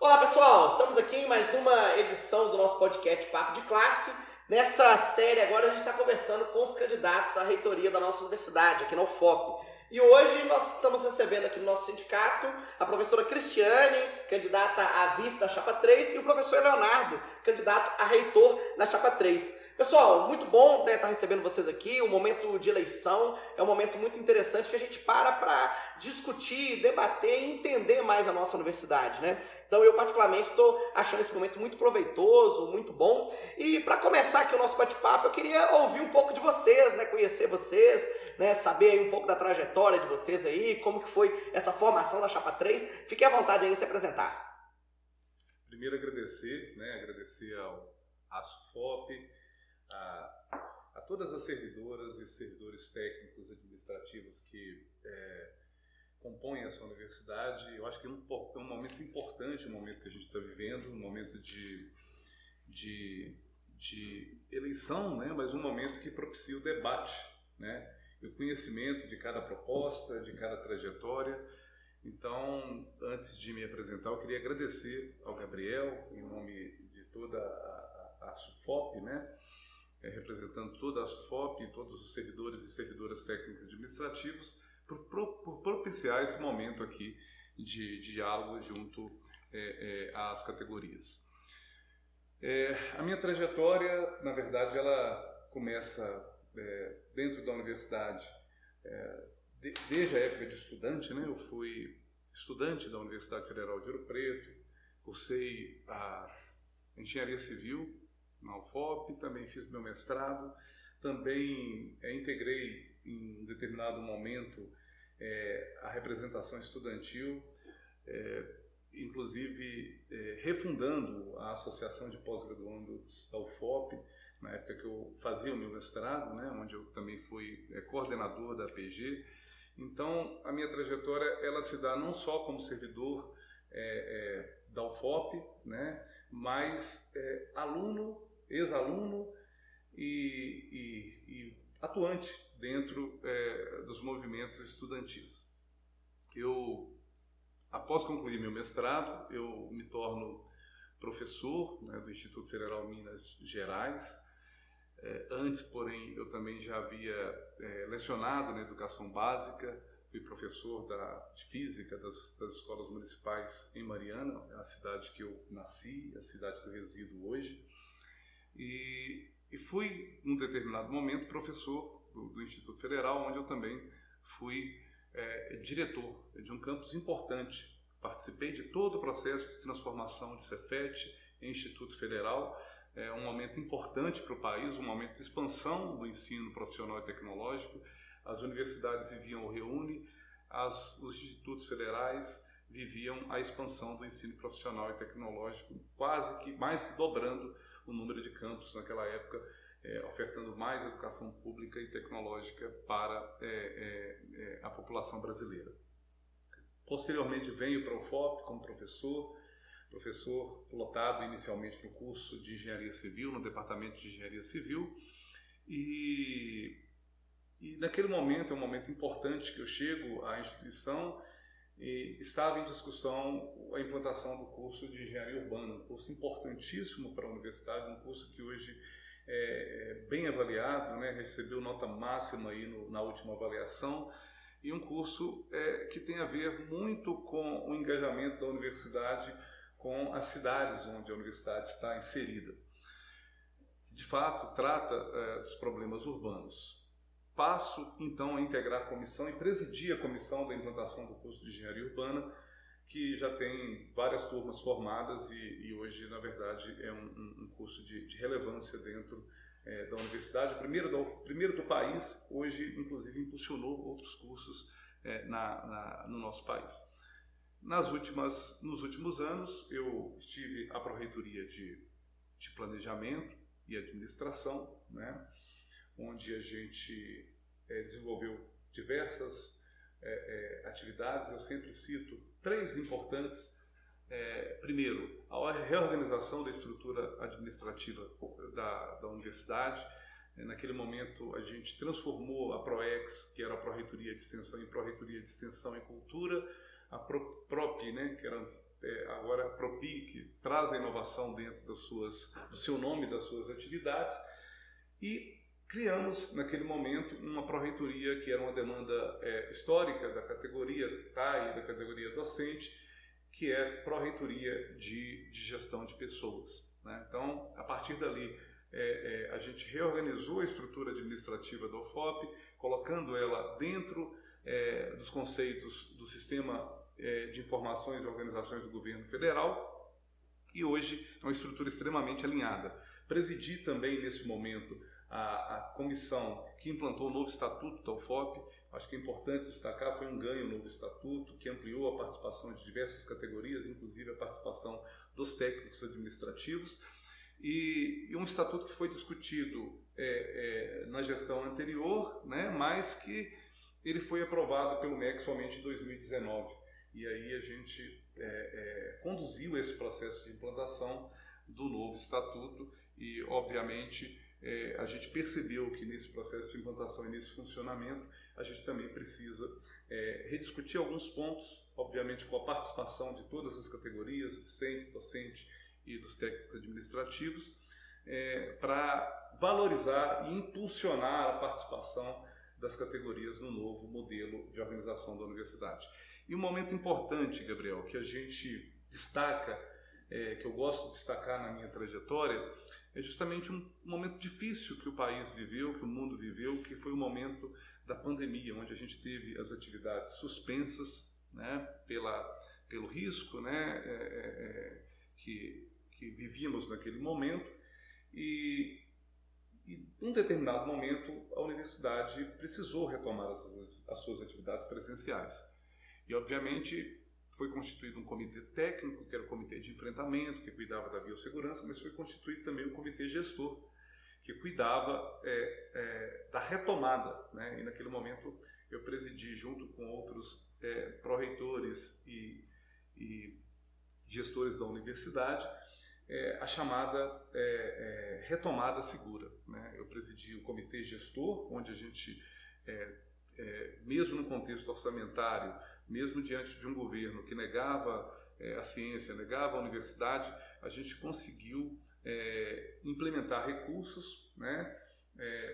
Olá pessoal, estamos aqui em mais uma edição do nosso podcast Papo de Classe. Nessa série agora a gente está conversando com os candidatos à reitoria da nossa universidade, aqui na UFOP. E hoje nós estamos recebendo aqui no nosso sindicato a professora Cristiane, candidata a vice da Chapa 3, e o professor Leonardo, candidato a reitor da Chapa 3. Pessoal, muito bom estar recebendo vocês aqui. O momento de eleição é um momento muito interessante que a gente para discutir, debater e entender mais a nossa universidade, né? Então eu particularmente estou achando esse momento muito proveitoso, muito bom. E para começar aqui o nosso bate-papo, eu queria ouvir um pouco de vocês, né? Conhecer vocês, né? Saber aí um pouco da trajetória de vocês aí, como que foi essa formação da Chapa 3. Fique à vontade aí em se apresentar. Primeiro agradecer ao ASUFOP, a todas as servidoras e servidores técnicos administrativos que compõem essa universidade. Eu acho que é um momento importante, um momento que a gente está vivendo, um momento de eleição, né? Mas um momento que propicia o debate, né? E o conhecimento de cada proposta, de cada trajetória. Então, antes de me apresentar, eu queria agradecer ao Gabriel, em nome de toda a SUFOP, né? Representando toda a SUFOP e todos os servidores e servidoras técnicos administrativos, por propiciar esse momento aqui de diálogo junto às categorias. A minha trajetória, na verdade, ela começa dentro da universidade, desde a época de estudante, né? Eu fui estudante da Universidade Federal de Ouro Preto, cursei a Engenharia Civil na UFOP, também fiz meu mestrado, também integrei em um determinado momento a representação estudantil, inclusive refundando a Associação de Pós-Graduandos da UFOP, na época que eu fazia o meu mestrado, né, onde eu também fui coordenador da APG. Então, a minha trajetória ela se dá não só como servidor da UFOP, né, mas aluno, ex-aluno e atuante dentro dos movimentos estudantis. Após concluir meu mestrado, eu me torno professor, né, do Instituto Federal Minas Gerais. Antes, porém, eu também já havia lecionado na educação básica, fui professor de física das escolas municipais em Mariana, a cidade que eu nasci, a cidade que eu resido hoje. E fui, num determinado momento, professor do Instituto Federal, onde eu também fui diretor de um campus importante. Participei de todo o processo de transformação de Cefet em Instituto Federal, um momento importante para o país, um momento de expansão do ensino profissional e tecnológico. As universidades viviam o reúne, os institutos federais viviam a expansão do ensino profissional e tecnológico, quase que mais que dobrando o número de campus naquela época, ofertando mais educação pública e tecnológica para a população brasileira. Posteriormente venho para o UFOP como professor lotado inicialmente no curso de Engenharia Civil, no Departamento de Engenharia Civil, e naquele momento, é um momento importante que eu chego à instituição, e estava em discussão a implantação do curso de Engenharia Urbana, um curso importantíssimo para a universidade, um curso que hoje é bem avaliado, né? Recebeu nota máxima aí na última avaliação, e um curso que tem a ver muito com o engajamento da universidade com as cidades onde a universidade está inserida. De fato, trata dos problemas urbanos. Passo, então, a integrar a comissão e presidir a comissão da implantação do curso de Engenharia Urbana, que já tem várias turmas formadas e hoje, na verdade, é um curso de relevância dentro da universidade. O primeiro do país, hoje, inclusive, impulsionou outros cursos no nosso país. Nos últimos anos, eu estive à Pró-Reitoria de Planejamento e Administração, né, onde a gente desenvolveu diversas atividades. Eu sempre cito três importantes. Primeiro, a reorganização da estrutura administrativa da universidade. Naquele momento, a gente transformou a PROEX, que era a Pró-Reitoria de Extensão, em Pró-Reitoria de Extensão e Cultura, a PROP, né, que era agora que traz a inovação dentro do seu nome e das suas atividades, e criamos naquele momento uma pró-reitoria que era uma demanda histórica da categoria TAI, da categoria docente, que é pró-reitoria de gestão de pessoas, né? Então, a partir dali, a gente reorganizou a estrutura administrativa da UFOP, colocando ela dentro dos conceitos do sistema de informações e organizações do governo federal, e hoje é uma estrutura extremamente alinhada. Presidi também, nesse momento, a comissão que implantou o novo estatuto da UFOP. Acho que é importante destacar, foi um ganho o novo estatuto, que ampliou a participação de diversas categorias, inclusive a participação dos técnicos administrativos, e um estatuto que foi discutido na gestão anterior, né, mas que ele foi aprovado pelo MEC somente em 2019. E aí a gente conduziu esse processo de implantação do novo estatuto e, obviamente, a gente percebeu que nesse processo de implantação e nesse funcionamento a gente também precisa rediscutir alguns pontos, obviamente com a participação de todas as categorias, discente, docente e dos técnicos administrativos, para valorizar e impulsionar a participação das categorias no novo modelo de organização da universidade. E um momento importante, Gabriel, que a gente destaca, que eu gosto de destacar na minha trajetória, é justamente um momento difícil que o país viveu, que o mundo viveu, que foi o momento da pandemia, onde a gente teve as atividades suspensas, né, pelo risco, né, que vivíamos naquele momento, e em um determinado momento a universidade precisou retomar as suas atividades presenciais. E, obviamente, foi constituído um comitê técnico, que era o comitê de enfrentamento, que cuidava da biossegurança, mas foi constituído também o comitê gestor, que cuidava da retomada, né? E naquele momento eu presidi, junto com outros pró-reitores e gestores da universidade, a chamada retomada segura, né? Eu presidi o comitê gestor, onde a gente, mesmo no contexto orçamentário, mesmo diante de um governo que negava a ciência, negava a universidade, a gente conseguiu implementar recursos, né,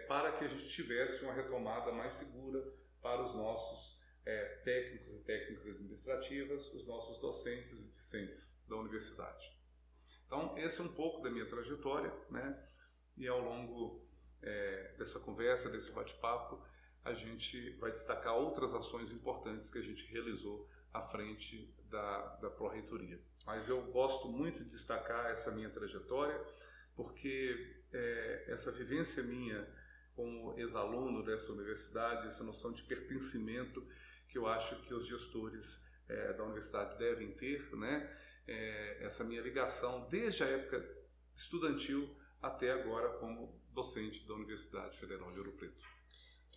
para que a gente tivesse uma retomada mais segura para os nossos técnicos e técnicas administrativas, os nossos docentes e discentes da universidade. Então, esse é um pouco da minha trajetória, né, e ao longo dessa conversa, desse bate-papo, a gente vai destacar outras ações importantes que a gente realizou à frente da pró-reitoria. Mas eu gosto muito de destacar essa minha trajetória, porque essa vivência minha como ex-aluno dessa universidade, essa noção de pertencimento que eu acho que os gestores da universidade devem ter, né? Essa minha ligação desde a época estudantil até agora como docente da Universidade Federal de Ouro Preto.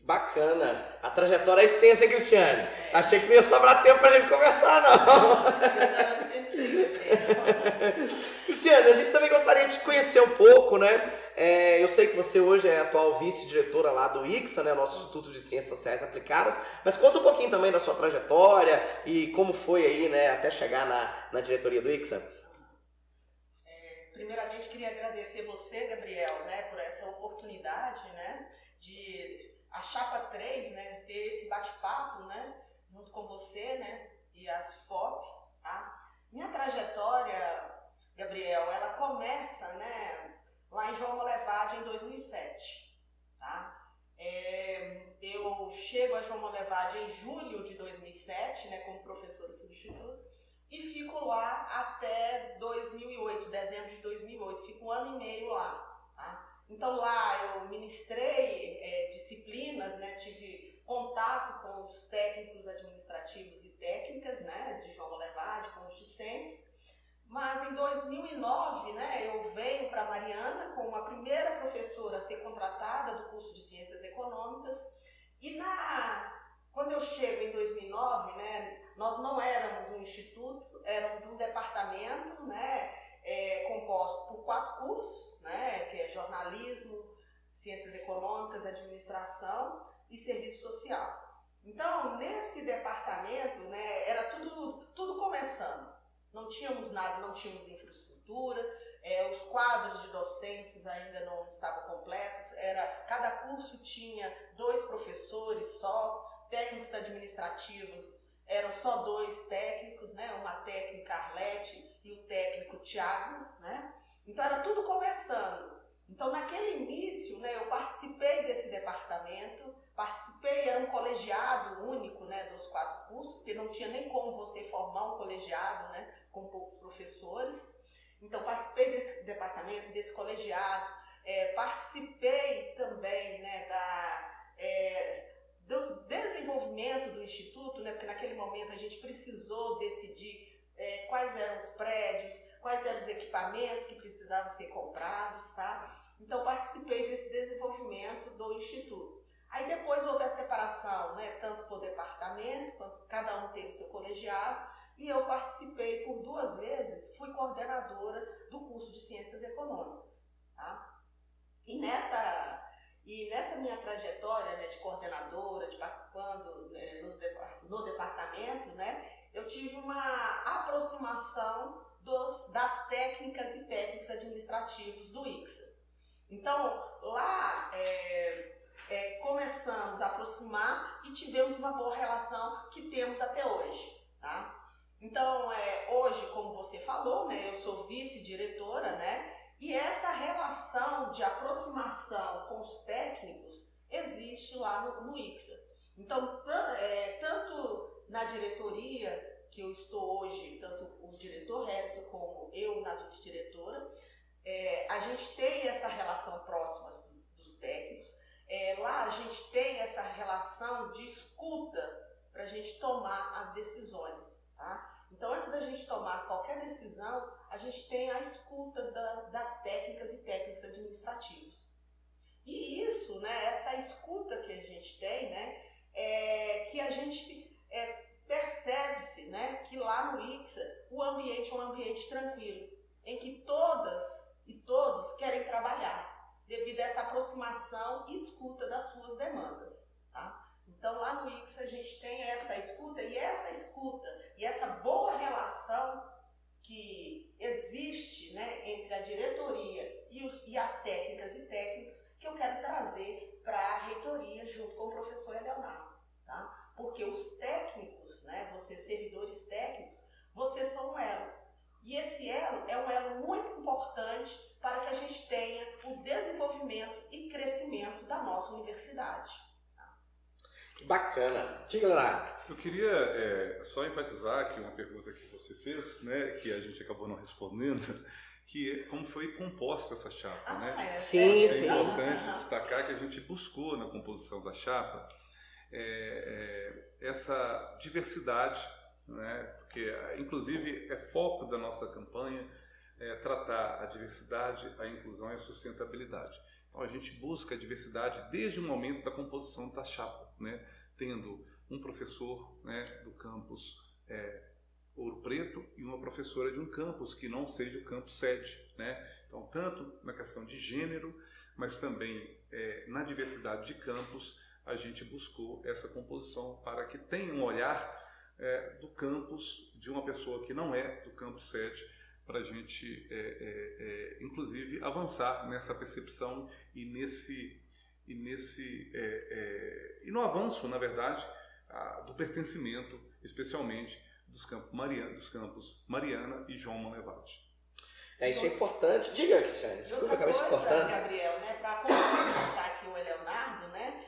Bacana. A trajetória é extensa, hein, Cristiane? Achei que não ia sobrar tempo pra gente conversar, não. Cristiane, a gente também gostaria de te conhecer um pouco, né? Eu sei que você hoje é atual vice-diretora lá do ICSA, né? Nosso Instituto de Ciências Sociais Aplicadas. Mas conta um pouquinho também da sua trajetória e como foi aí, né? Até chegar na diretoria do ICSA. Primeiramente, queria agradecer você, Gabriel, né? Por essa oportunidade, né? De a Chapa 3, né, ter esse bate-papo, né, junto com você, né, e as FOP, tá? Minha trajetória, Gabriel, ela começa, né, lá em João Molevade em 2007, tá? Eu chego a João Molevade em julho de 2007, né, como professora substituta, e fico lá até 2008, dezembro de 2008, fico 1 ano e meio lá, tá? Então lá eu ministrei disciplinas, né, tive contato com os técnicos administrativos e técnicas, né, de João Molevade, com os discentes, mas em 2009, né, eu venho para Mariana como a primeira professora a ser contratada do curso de Ciências Econômicas, e quando eu chego em 2009, né, nós não éramos um instituto, éramos um departamento, né, composto por 4 cursos, né, que é jornalismo, ciências econômicas, administração e serviço social. Então, nesse departamento, né, era tudo começando. não tínhamos nada, não tínhamos infraestrutura, os quadros de docentes ainda não estavam completos, cada curso tinha 2 professores só, técnicos administrativos eram só 2 técnicos, né? Uma técnica Arlete e o técnico Tiago, né? Então era tudo começando. Então naquele início, né, eu participei desse departamento, era um colegiado único, né, dos 4 cursos, porque não tinha nem como você formar um colegiado, né, com poucos professores. Então participei desse departamento, desse colegiado, participei também, né, do desenvolvimento do Instituto, né, porque naquele momento a gente precisou decidir quais eram os prédios, quais eram os equipamentos que precisavam ser comprados, tá? Então participei desse desenvolvimento do Instituto. Aí depois houve a separação, né, tanto por departamento, quanto cada um teve seu colegiado, e eu participei por 2 vezes, fui coordenadora do curso de Ciências Econômicas, tá? E nessa minha trajetória, né, de coordenadora, de participando, né, no departamento, né, eu tive uma aproximação das técnicas e técnicos administrativos do ICSA. Então, lá começamos a aproximar e tivemos uma boa relação que temos até hoje, tá? Então, hoje, como você falou, né, eu sou vice-diretora, né, e essa relação de aproximação com os técnicos existe lá no ICSA. Então, tanto na diretoria que eu estou hoje, tanto o diretor Harrison como eu na vice-diretora, a gente tem essa relação próxima dos técnicos. Lá a gente tem essa relação de escuta para a gente tomar as decisões, tá? Então, antes da gente tomar qualquer decisão, a gente tem a escuta das técnicas e técnicos administrativos. E isso, né, essa escuta que a gente tem, né, que a gente percebe-se, né, que lá no ICSA o ambiente é um ambiente tranquilo, em que todas e todos querem trabalhar, devido a essa aproximação e escuta das suas demandas, tá? Então lá no ICSA a gente tem essa escuta e essa boa relação que existe, né, entre a diretoria e as técnicas e técnicos que eu quero trazer para a reitoria junto com o professor Leonardo, tá? Porque os técnicos, né, vocês servidores técnicos, vocês são um elo. E esse elo é um elo muito importante para que a gente tenha o desenvolvimento e crescimento da nossa universidade. Que bacana. Diga, Leonardo. Eu queria só enfatizar aqui uma pergunta que você fez, né, que a gente acabou não respondendo, que como foi composta essa chapa, né? Sim. É importante destacar que a gente buscou na composição da chapa essa diversidade, né? Porque inclusive é foco da nossa campanha tratar a diversidade, a inclusão e a sustentabilidade. Então a gente busca a diversidade desde o momento da composição da chapa, né? Tendo um professor, né, do campus Ouro Preto e uma professora de um campus que não seja o campus sede, né? Então tanto na questão de gênero, mas também na diversidade de campus a gente buscou essa composição para que tenha um olhar do campus de uma pessoa que não é do campus sede, para a gente inclusive avançar nessa percepção e no avanço, na verdade, do pertencimento, especialmente dos campos Mariana e João Monlevade. Isso é importante. Diga, Cristiane, desculpa, acabei se cortando. Gabriel, né, para complementar aqui o Leonardo, né,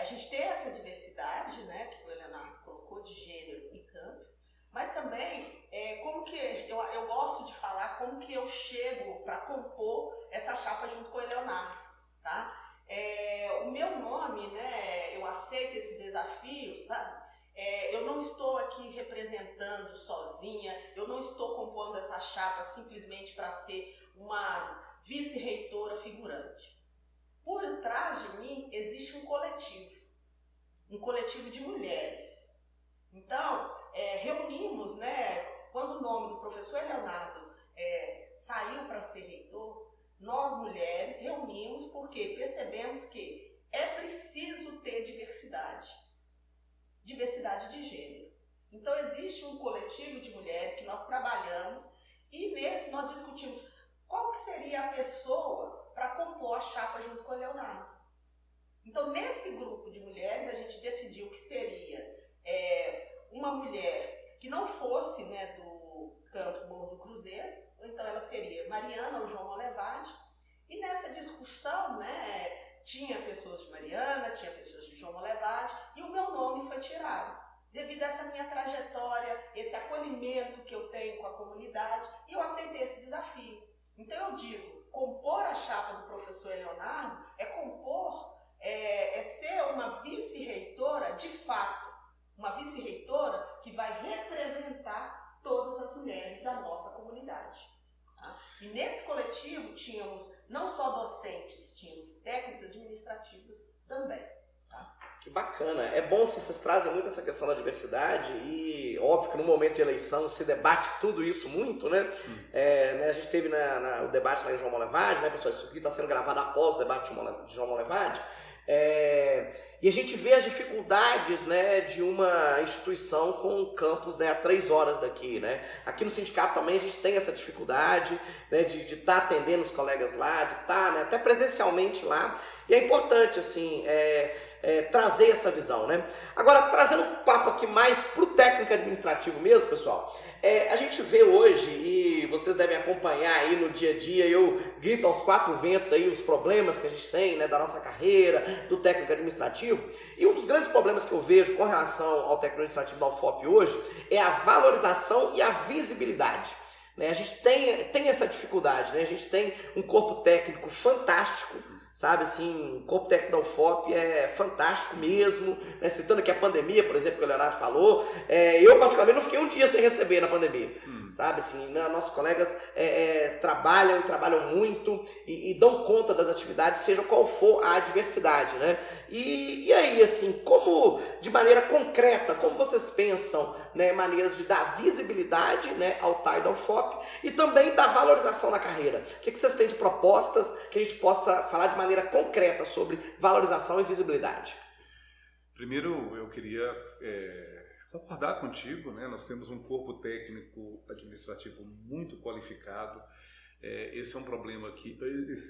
a gente tem essa diversidade, né, que o Leonardo colocou, de gênero e campo, mas também como que eu gosto de falar como que eu chego para compor essa chapa junto com o Leonardo, tá? O meu nome, né, eu aceito esse desafio, sabe? Eu não estou aqui representando sozinha, eu não estou compondo essa chapa simplesmente para ser uma vice-reitora figurante. Por trás de mim existe um coletivo de mulheres. Então, reunimos, né, quando o nome do professor Leonardo saiu para ser reitor, nós mulheres reunimos porque percebemos que é preciso ter diversidade de gênero. Então existe existe um coletivo de mulheres que nós trabalhamos e nesse nós discutimos qual que seria a pessoa para compor a chapa junto com a Leonardo. Então, nesse grupo de mulheres, a gente decidiu que seria uma mulher que não fosse, né, do campus Morro do Cruzeiro, ou então ela seria Mariana ou João Molevade. E nessa discussão, né, tinha pessoas de Mariana, tinha pessoas de João Molevade, e o meu nome foi tirado. Devido a essa minha trajetória, esse acolhimento que eu tenho com a comunidade, e eu aceitei esse desafio. Então eu digo, compor a chapa do professor Leonardo é compor, é ser uma vice-reitora de fato, uma vice-reitora que vai representar todas as mulheres da nossa comunidade. Tá? E nesse coletivo tínhamos não só docentes, tínhamos técnicos administrativos também. Tá? Que bacana. É bom se vocês trazem muito essa questão da diversidade e óbvio que no momento de eleição se debate tudo isso muito, né? Né, a gente teve o debate lá em João Molevade, né, pessoal? Isso aqui está sendo gravado após o debate de João Molevade. E a gente vê as dificuldades, né, de uma instituição com um campus, né, a 3 horas daqui, né? Aqui no sindicato também a gente tem essa dificuldade, né, de estar atendendo os colegas lá, de estar, né, até presencialmente lá. E é importante, assim, trazer essa visão, né? Agora, trazendo um papo aqui mais pro técnico administrativo mesmo, pessoal, a gente vê hoje, e vocês devem acompanhar aí no dia a dia, eu grito aos 4 ventos aí os problemas que a gente tem, né, da nossa carreira, do técnico administrativo, e um dos grandes problemas que eu vejo com relação ao técnico administrativo da UFOP hoje é a valorização e a visibilidade. Né? A gente tem essa dificuldade, né? A gente tem um corpo técnico fantástico, sabe, assim, o corpo técnico da UFOP é fantástico mesmo, né? Citando aqui a pandemia, por exemplo, que o Leonardo falou, eu particularmente não fiquei um dia sem receber na pandemia, sabe, assim, né? Nossos colegas trabalham muito e dão conta das atividades, seja qual for a adversidade, né? E aí, assim, como, de maneira concreta, como vocês pensam, né, maneiras de dar visibilidade, né, ao TAI da UFOP e também da valorização na carreira? O que vocês têm de propostas que a gente possa falar de maneira concreta sobre valorização e visibilidade? Primeiro, eu queria concordar contigo, né? Nós temos um corpo técnico administrativo muito qualificado. Esse é um problema que,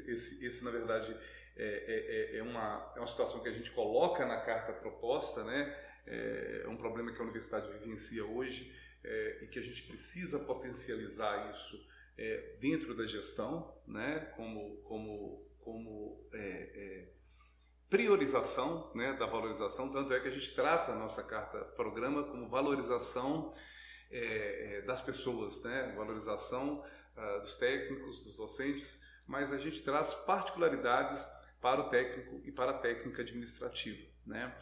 esse na verdade, é uma situação que a gente coloca na carta proposta, né? É um problema que a universidade vivencia hoje e que a gente precisa potencializar isso dentro da gestão, né? Como priorização, né, da valorização, tanto é que a gente trata a nossa carta-programa como valorização das pessoas, né, valorização dos técnicos, dos docentes, mas a gente traz particularidades para o técnico e para a técnica administrativa, né?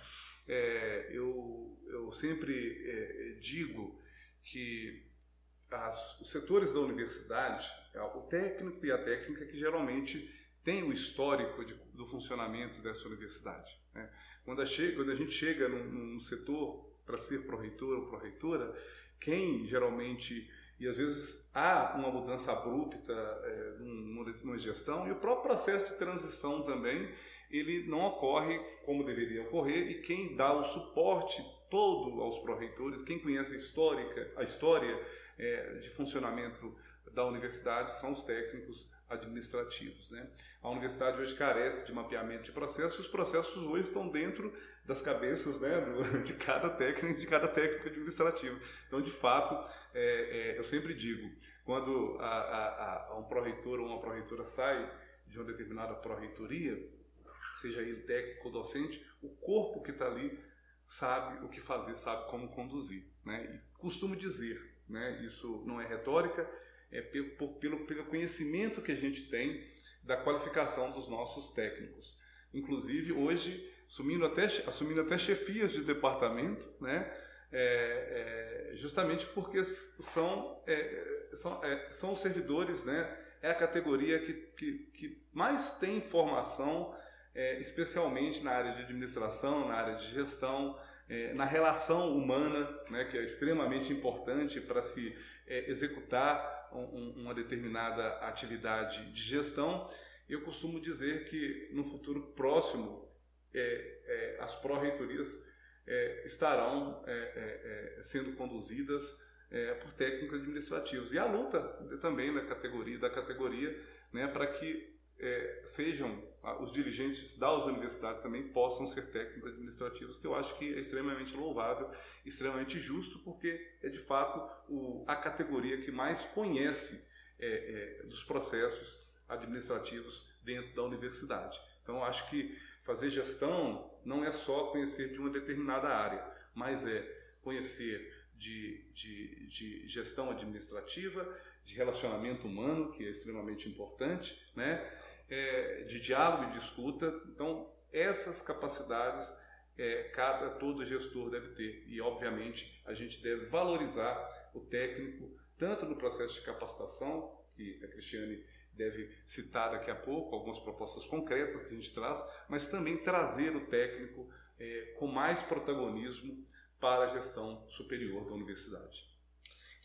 Eu sempre digo que os setores da universidade, o técnico e a técnica que geralmente tem o histórico do funcionamento dessa universidade, né? Quando a gente chega num setor para ser pró-reitor ou pró-reitora, quem geralmente, e às vezes há uma mudança abrupta numa gestão, e o próprio processo de transição também, ele não ocorre como deveria ocorrer, e quem dá o suporte todo aos pró-reitores, quem conhece a história de funcionamento da universidade são os técnicos administrativos, né? A universidade hoje carece de mapeamento de processos, e os processos hoje estão dentro das cabeças, né, de cada técnico administrativo. Então, de fato, eu sempre digo, quando um pró-reitor ou uma pró-reitora sai de uma determinada pró-reitoria, seja ele técnico ou docente, o corpo que está ali sabe o que fazer, sabe como conduzir, né? E costumo dizer, né, isso não é retórica, pelo conhecimento que a gente tem da qualificação dos nossos técnicos. Inclusive, hoje, assumindo até chefias de departamento, né, justamente porque são os servidores, né, é a categoria que mais tem formação, especialmente na área de administração, na área de gestão, na relação humana, né, que é extremamente importante para se executar uma determinada atividade de gestão. Eu costumo dizer que no futuro próximo as pró-reitorias estarão sendo conduzidas por técnicos administrativos. E a luta também da categoria, né, para que sejam os dirigentes das universidades também possam ser técnicos administrativos, que eu acho que é extremamente louvável, extremamente justo, porque é de fato a categoria que mais conhece dos processos administrativos dentro da universidade. Então, eu acho que fazer gestão não é só conhecer de uma determinada área, mas é conhecer de gestão administrativa, de relacionamento humano, que é extremamente importante, né? De diálogo e de escuta. Então, essas capacidades todo gestor deve ter. E, obviamente, a gente deve valorizar o técnico, tanto no processo de capacitação, que a Cristiane deve citar daqui a pouco, algumas propostas concretas que a gente traz, mas também trazer o técnico com mais protagonismo para a gestão superior da universidade.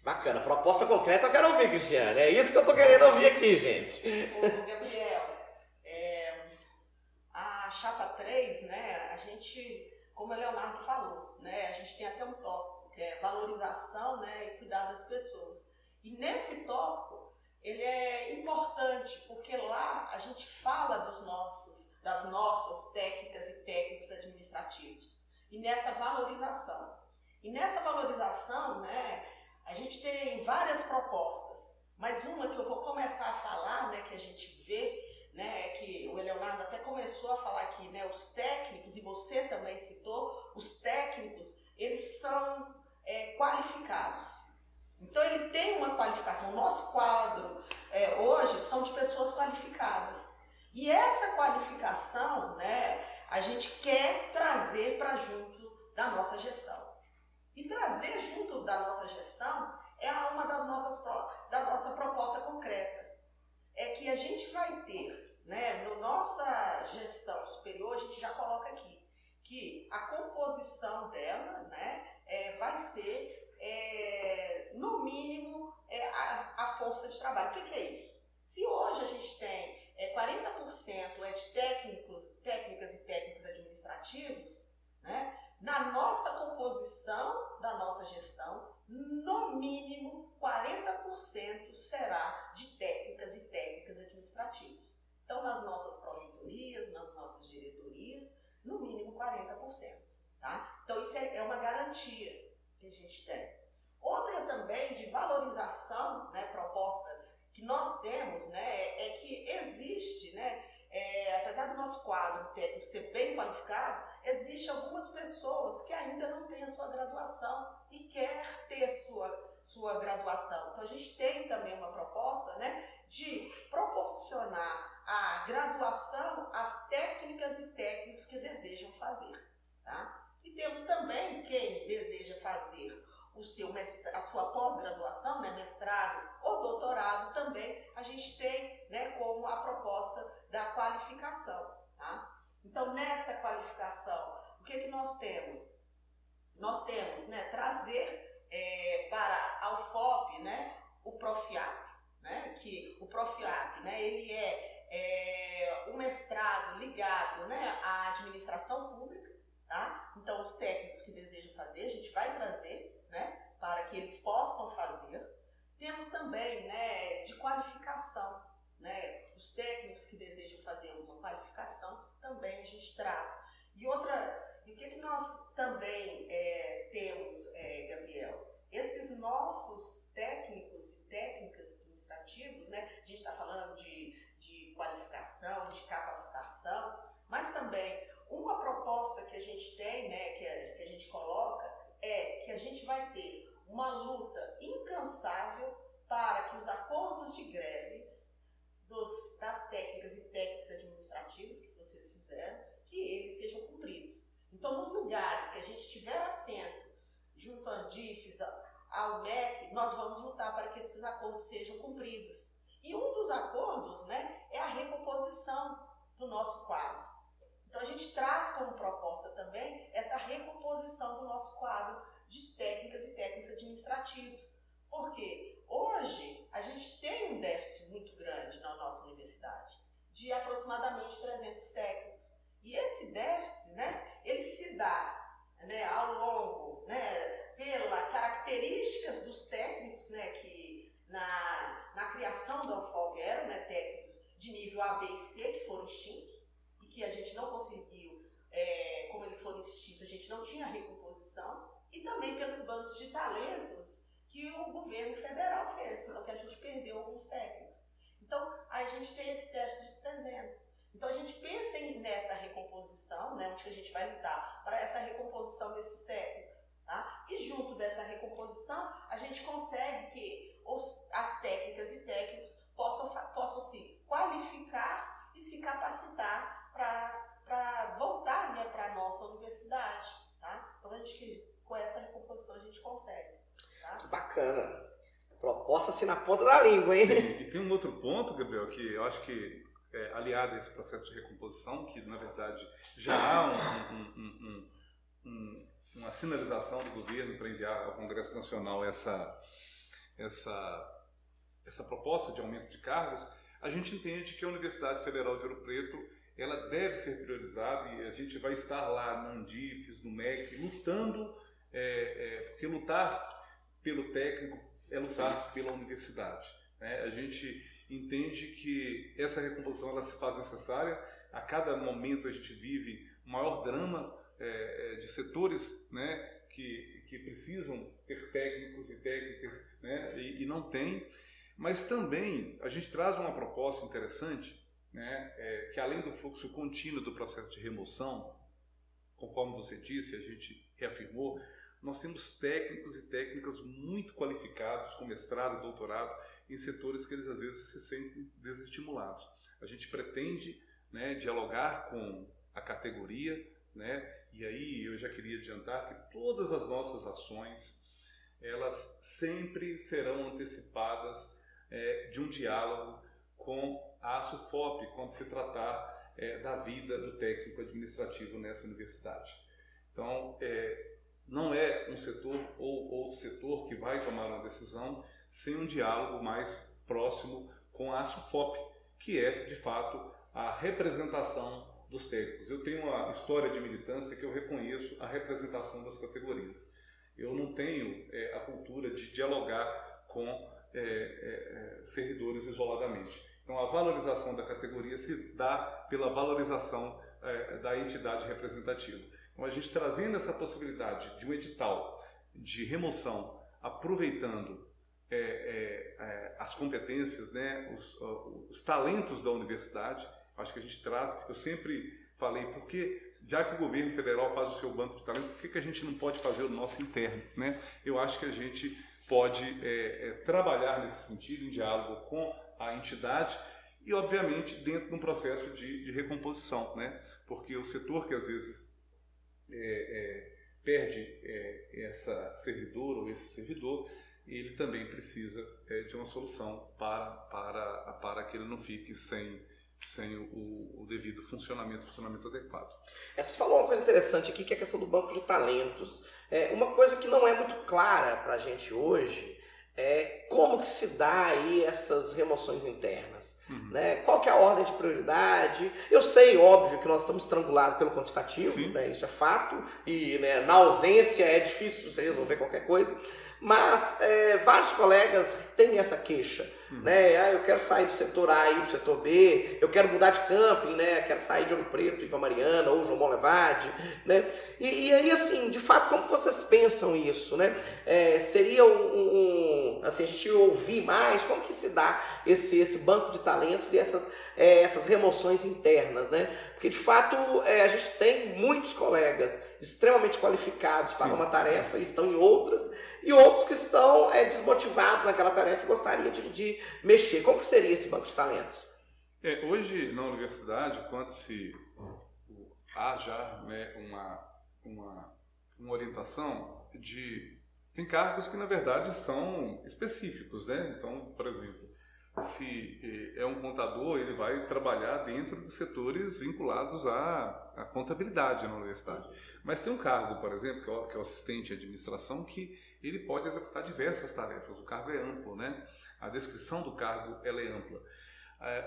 Bacana, proposta concreta eu quero ouvir, Cristiane. É isso que eu estou querendo ouvir aqui, gente. Ô, Gabriel, a chapa 3, né, a gente, como o Leonardo falou, né, a gente tem até um tópico, que é valorização, né, e cuidar das pessoas. E nesse tópico, ele é importante, porque lá a gente fala das nossas técnicas e técnicos administrativos. E nessa valorização. E nessa valorização, né, a gente tem várias propostas, mas uma que eu vou começar a falar, né, que a gente vê, né, que o Leonardo até começou a falar aqui, né, os técnicos, e você também citou, os técnicos, eles são qualificados. Então ele tem uma qualificação. O nosso quadro hoje são de pessoas qualificadas. E essa qualificação, né, a gente quer trazer para junto da nossa gestão. E trazer junto da nossa gestão é uma da nossa proposta concreta. É que a gente vai ter, né, na nossa gestão superior, a gente já coloca aqui, que a composição dela, né, vai ser, no mínimo, a força de trabalho. O que é isso? Se hoje a gente tem 40% de técnicas e técnicos administrativos, né, na nossa composição da nossa gestão, no mínimo 40% será de técnicas e técnicas administrativas. Então, nas nossas proreitorias, nas nossas diretorias, no mínimo 40%. Tá? Então, isso é uma garantia que a gente tem. Outra também de valorização, né, proposta que nós temos, né, é que existe, né, apesar do nosso quadro técnico ser bem qualificado, existem algumas pessoas que ainda não têm a sua graduação e quer ter sua graduação. Então a gente tem também uma proposta, né, de proporcionar a graduação às técnicas e técnicos que desejam fazer. Tá? E temos também quem deseja fazer a sua pós-graduação, né, mestrado ou doutorado também, a gente tem, né, como a proposta da qualificação. Tá? Então, nessa qualificação, o que nós temos? Nós temos, né, trazer para a UFOP, né, o Profiap, né, que o Profiap, né, ele é um mestrado ligado, né, à administração pública. Tá? Então, os técnicos que desejam fazer, a gente vai trazer, né, para que eles possam fazer. Temos também, né, de qualificação, né, os técnicos que desejam fazer uma qualificação, também a gente traz. E o que nós também temos, Gabriel? Esses nossos técnicos e técnicas administrativos, né, a gente está falando de qualificação, de capacitação, mas também uma proposta que a gente tem, né, que a gente coloca, é que a gente vai ter uma luta incansável para que os acordos de greves das técnicas e técnicos administrativos que vocês fizeram, que eles sejam cumpridos. Então, nos lugares que a gente tiver assento, junto à DIFES, ao MEC, nós vamos lutar para que esses acordos sejam cumpridos. E um dos acordos, né, é a recomposição do nosso quadro. Então, a gente traz como proposta também essa recomposição do nosso quadro de técnicas e técnicos administrativos. Porque hoje a gente tem um déficit muito grande na nossa universidade, de aproximadamente 300 técnicos. E esse déficit, né, ele se dá, né, gente não tinha recomposição, e também pelos bancos de talentos que o governo federal fez, então que a gente perdeu alguns técnicos. Então, a gente tem esse teste de 300. Então, a gente pensa nessa recomposição, né, onde que a gente vai lutar para essa recomposição desses técnicos. Tá? E junto dessa recomposição, a gente consegue que as técnicas e técnicos possam se qualificar e se capacitar para voltar, né, para a nossa universidade. Tá? Então, com essa recomposição a gente consegue. Tá? Que bacana. Proposta assim na ponta da língua, hein? Sim, e tem um outro ponto, Gabriel, que eu acho que aliado a esse processo de recomposição, que na verdade já há uma sinalização do governo para enviar ao Congresso Nacional essa proposta de aumento de cargos. A gente entende que a Universidade Federal de Ouro Preto ela deve ser priorizada e a gente vai estar lá no Undifes, no MEC, lutando, porque lutar pelo técnico é lutar pela universidade. Né? A gente entende que essa recomposição ela se faz necessária. A cada momento a gente vive o maior drama de setores, né, que precisam ter técnicos e técnicas, né, e não tem. Mas também a gente traz uma proposta interessante, né, que além do fluxo contínuo do processo de remoção, conforme você disse, a gente reafirmou, nós temos técnicos e técnicas muito qualificados, com mestrado e doutorado, em setores que eles às vezes se sentem desestimulados. A gente pretende, né, dialogar com a categoria, né, e aí eu já queria adiantar que todas as nossas ações, elas sempre serão antecipadas de um diálogo com a ASUFOP, quando se tratar da vida do técnico administrativo nessa universidade. Então, não é um setor ou outro setor que vai tomar uma decisão sem um diálogo mais próximo com a ASUFOP, que é, de fato, a representação dos técnicos. Eu tenho uma história de militância que eu reconheço a representação das categorias. Eu não tenho a cultura de dialogar com servidores isoladamente. Então, a valorização da categoria se dá pela valorização da entidade representativa. Então, a gente trazendo essa possibilidade de um edital de remoção, aproveitando as competências, né, os talentos da universidade, acho que a gente traz, eu sempre falei, porque já que o governo federal faz o seu banco de talento, por que a gente não pode fazer o nosso interno? Né? Eu acho que a gente pode trabalhar nesse sentido, em diálogo com a entidade e, obviamente, dentro de um processo de recomposição, né? Porque o setor que às vezes perde essa servidora ou esse servidor, ele também precisa de uma solução para que ele não fique sem o devido funcionamento adequado. Você falou uma coisa interessante aqui, que é a questão do banco de talentos. Uma coisa que não é muito clara para a gente hoje é como que se dá aí essas remoções internas. Uhum. Né? Qual que é a ordem de prioridade? Eu sei, óbvio, que nós estamos estrangulados pelo quantitativo, né? Isso é fato, e né, na ausência é difícil você resolver qualquer coisa, mas vários colegas têm essa queixa. Né? Eu quero sair do setor A e ir para o setor B, eu quero mudar de camping, né? Quero sair de Ouro Preto e ir para Mariana ou João Monlevade, né? E aí, assim, de fato, como vocês pensam isso, né? Seria assim, a gente ouvir mais, como que se dá esse banco de talentos e essas remoções internas, né? Porque, de fato, a gente tem muitos colegas extremamente qualificados para uma tarefa e estão em outras, e outros que estão desmotivados naquela tarefa e gostariam de mexer. Como que seria esse banco de talentos? Hoje, na universidade, quando há já, né, uma orientação tem cargos que, na verdade, são específicos, né? Então, por exemplo, se é um contador, ele vai trabalhar dentro de setores vinculados à contabilidade na universidade. Mas tem um cargo, por exemplo, que é o assistente de administração, que ele pode executar diversas tarefas. O cargo é amplo, né? A descrição do cargo ela é ampla.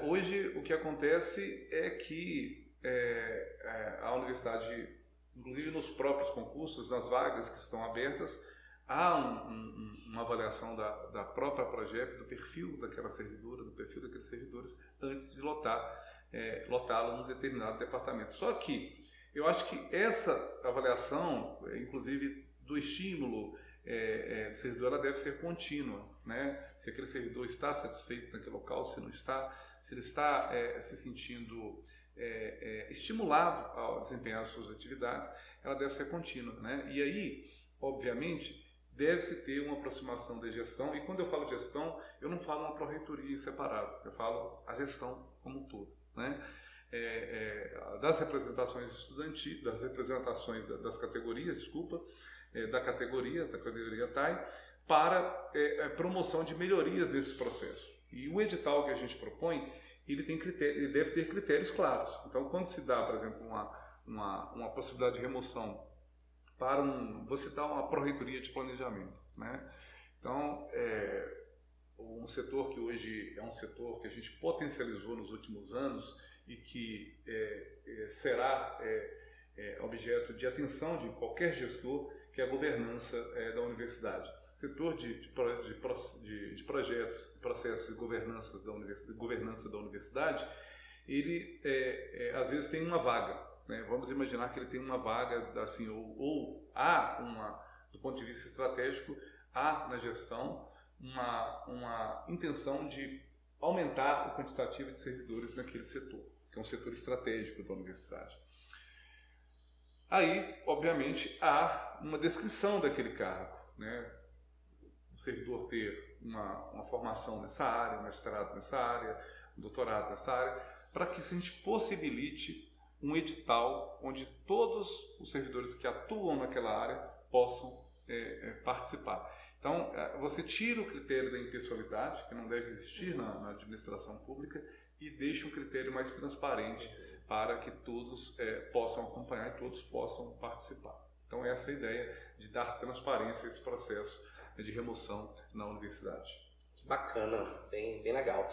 Hoje, o que acontece é que a universidade, inclusive nos próprios concursos, nas vagas que estão abertas, há uma avaliação da própria PROGEP, do perfil daquela servidora, do perfil daqueles servidores, antes de lotá-lo num determinado departamento. Só que Eu acho que essa avaliação, inclusive do estímulo do servidor, ela deve ser contínua, né? Se aquele servidor está satisfeito naquele local, se não está, se ele está se sentindo estimulado a desempenhar as suas atividades, ela deve ser contínua, né? E aí, obviamente, deve-se ter uma aproximação da gestão, e quando eu falo gestão, eu não falo uma pró-reitoria separada, eu falo a gestão como um todo, né? Das representações estudantis, das representações das categorias, da categoria TAI, para promoção de melhorias desses processos. E o edital que a gente propõe, ele deve ter critérios claros. Então, quando se dá, por exemplo, uma possibilidade de remoção para vou citar uma pró-reitoria de planejamento, né? Então, um setor que hoje é um setor que a gente potencializou nos últimos anos e que será objeto de atenção de qualquer gestor, que é a governança da universidade. O setor de projetos, processos e governança da universidade, ele às vezes tem uma vaga, né? Vamos imaginar que ele tem uma vaga, assim, ou há do ponto de vista estratégico, há na gestão uma intenção de aumentar o quantitativo de servidores naquele setor, que é um setor estratégico da universidade. Aí, obviamente, há uma descrição daquele cargo, né? O servidor ter uma formação nessa área, um mestrado nessa área, um doutorado nessa área, para que a gente possibilite um edital onde todos os servidores que atuam naquela área possam participar. Então, você tira o critério da impessoalidade, que não deve existir na administração pública, e deixa um critério mais transparente para que todos possam acompanhar e todos possam participar. Então, essa é a ideia de dar transparência a esse processo de remoção na universidade. Bacana, bem legal.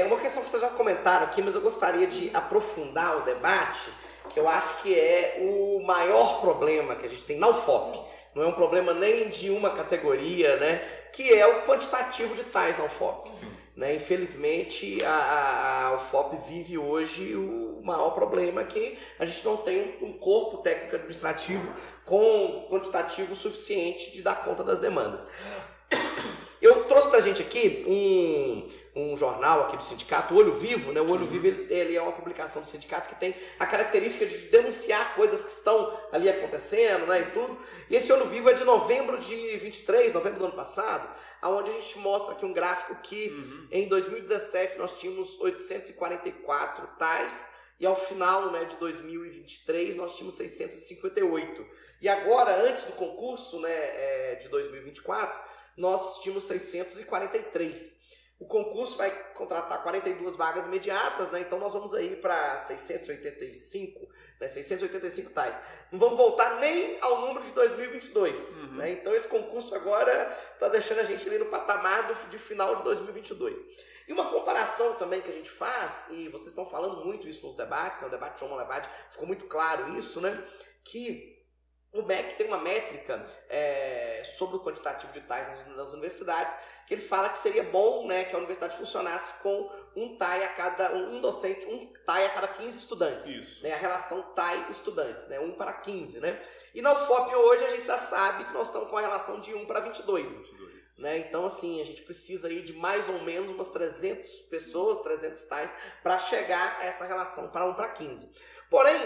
Uma questão que vocês já comentaram aqui, mas eu gostaria de aprofundar o debate, que eu acho que é o maior problema que a gente tem na UFOP. Não é um problema nem de uma categoria, né? Que é o quantitativo de tais na UFOP. Né? Infelizmente, a UFOP vive hoje o maior problema, que a gente não tem um corpo técnico administrativo com quantitativo suficiente de dar conta das demandas. Eu trouxe pra gente aqui um jornal aqui do sindicato, o Olho Vivo, né? O Olho Vivo ele é uma publicação do sindicato que tem a característica de denunciar coisas que estão ali acontecendo, né, e tudo. E esse Olho Vivo é de novembro de 23, novembro do ano passado, onde a gente mostra aqui um gráfico que em 2017 nós tínhamos 844 tais, e ao final, né, de 2023 nós tínhamos 658. E agora, antes do concurso, né, de 2024, nós tínhamos 643. O concurso vai contratar 42 vagas imediatas, né? Então nós vamos aí para 685, né? 685 tais. Não vamos voltar nem ao número de 2022, né? Então esse concurso agora está deixando a gente ali no patamar de final de 2022. E uma comparação também que a gente faz, e vocês estão falando muito isso nos debates, né? O debate João Monlevade ficou muito claro isso, né? Que o MEC tem uma métrica sobre o quantitativo de tais nas universidades, que ele fala que seria bom, né, que a universidade funcionasse com um TAI a cada docente, um TAI a cada 15 estudantes. Isso. Né, a relação TAI-estudantes, né, 1 para 15. Né? E na UFOP hoje a gente já sabe que nós estamos com a relação de 1 para 22. Né? Então, assim, a gente precisa aí de mais ou menos umas 300 pessoas, 300 TAIs, para chegar a essa relação para 1 para 15. Porém,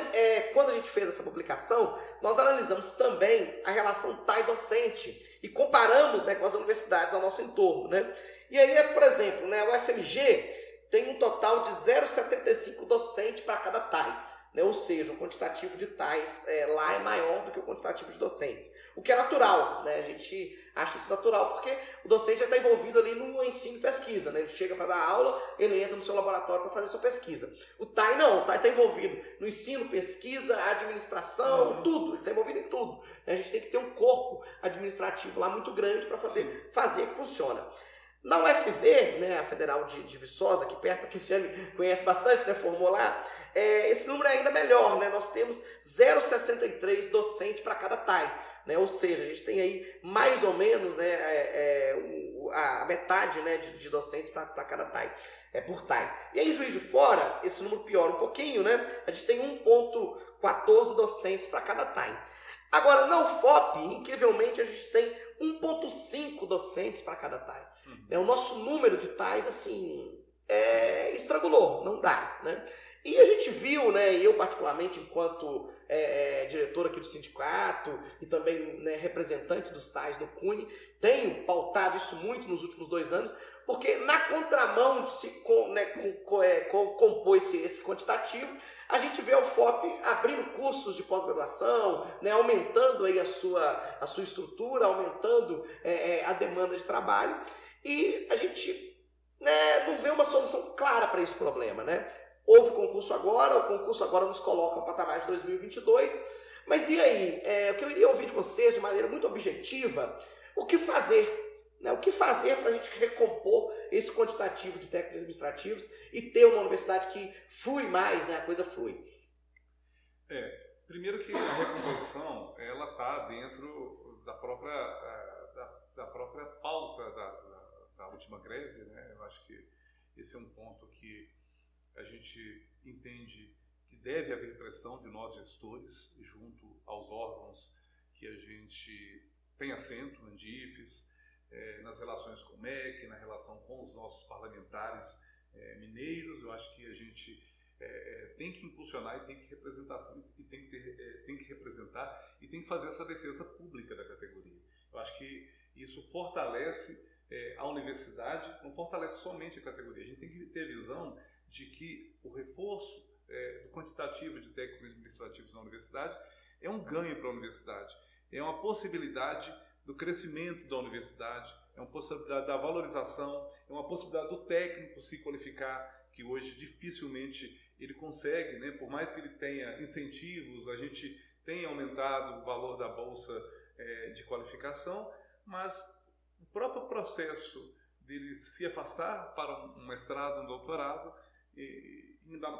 quando a gente fez essa publicação, nós analisamos também a relação TAI-docente e comparamos, né, com as universidades ao nosso entorno. Né? E aí, por exemplo, né, o FMG tem um total de 0,75 docente para cada TAI. Né? Ou seja, o quantitativo de TAIs lá é maior do que o quantitativo de docentes. O que é natural, né? A gente acha isso natural porque o docente já está envolvido ali no ensino e pesquisa. Né? Ele chega para dar aula, ele entra no seu laboratório para fazer sua pesquisa. O TAI não, o TAI está envolvido no ensino, pesquisa, administração, tudo. Ele está envolvido em tudo. A gente tem que ter um corpo administrativo lá muito grande para fazer que funcione. Na UFV, né, a Federal de Viçosa, aqui perto, que você conhece bastante, né, formou lá, esse número é ainda melhor, né? Nós temos 0,63 docente para cada TAI. né? Ou seja, a gente tem aí mais ou menos, né, a metade, né, de docentes para cada TAI, por TAI. E aí, Juiz de Fora, esse número piora um pouquinho, né? A gente tem 1,14 docentes para cada TAI. Agora, na UFOP, incrivelmente, a gente tem 1,5 docentes para cada TAI. O nosso número de TAIs, assim, estrangulou, não dá, né? E a gente viu, né, eu particularmente, enquanto diretor aqui do sindicato e também, né, representante dos TAIs no CUNE, tenho pautado isso muito nos últimos 2 anos, porque na contramão de se compor esse quantitativo, a gente vê o UFOP abrindo cursos de pós-graduação, né, aumentando aí a sua estrutura, aumentando a demanda de trabalho, e a gente, né, não vê uma solução clara para esse problema, né? Houve concurso agora, o concurso agora nos coloca ao patamar de 2022, mas e aí? O que eu iria ouvir de vocês de maneira muito objetiva, o que fazer? Né? O que fazer para a gente recompor esse quantitativo de técnicos administrativos e ter uma universidade que flui mais, né? A coisa flui. Primeiro que a recomposição, ela está dentro da própria pauta da última greve, né? Eu acho que esse é um ponto que a gente entende que deve haver pressão de nós gestores junto aos órgãos que a gente tem assento, ANDIFES, nas relações com o MEC, na relação com os nossos parlamentares mineiros. Eu acho que a gente tem que impulsionar e tem que representar e tem que fazer essa defesa pública da categoria. Eu acho que isso fortalece a universidade, não fortalece somente a categoria. A gente tem que ter visão de que o reforço do quantitativo de técnicos administrativos na universidade é um ganho para a universidade, é uma possibilidade do crescimento da universidade, é uma possibilidade da valorização, é uma possibilidade do técnico se qualificar, que hoje dificilmente ele consegue, né? Por mais que ele tenha incentivos, a gente tem aumentado o valor da bolsa de qualificação, mas o próprio processo dele se afastar para um mestrado, um doutorado,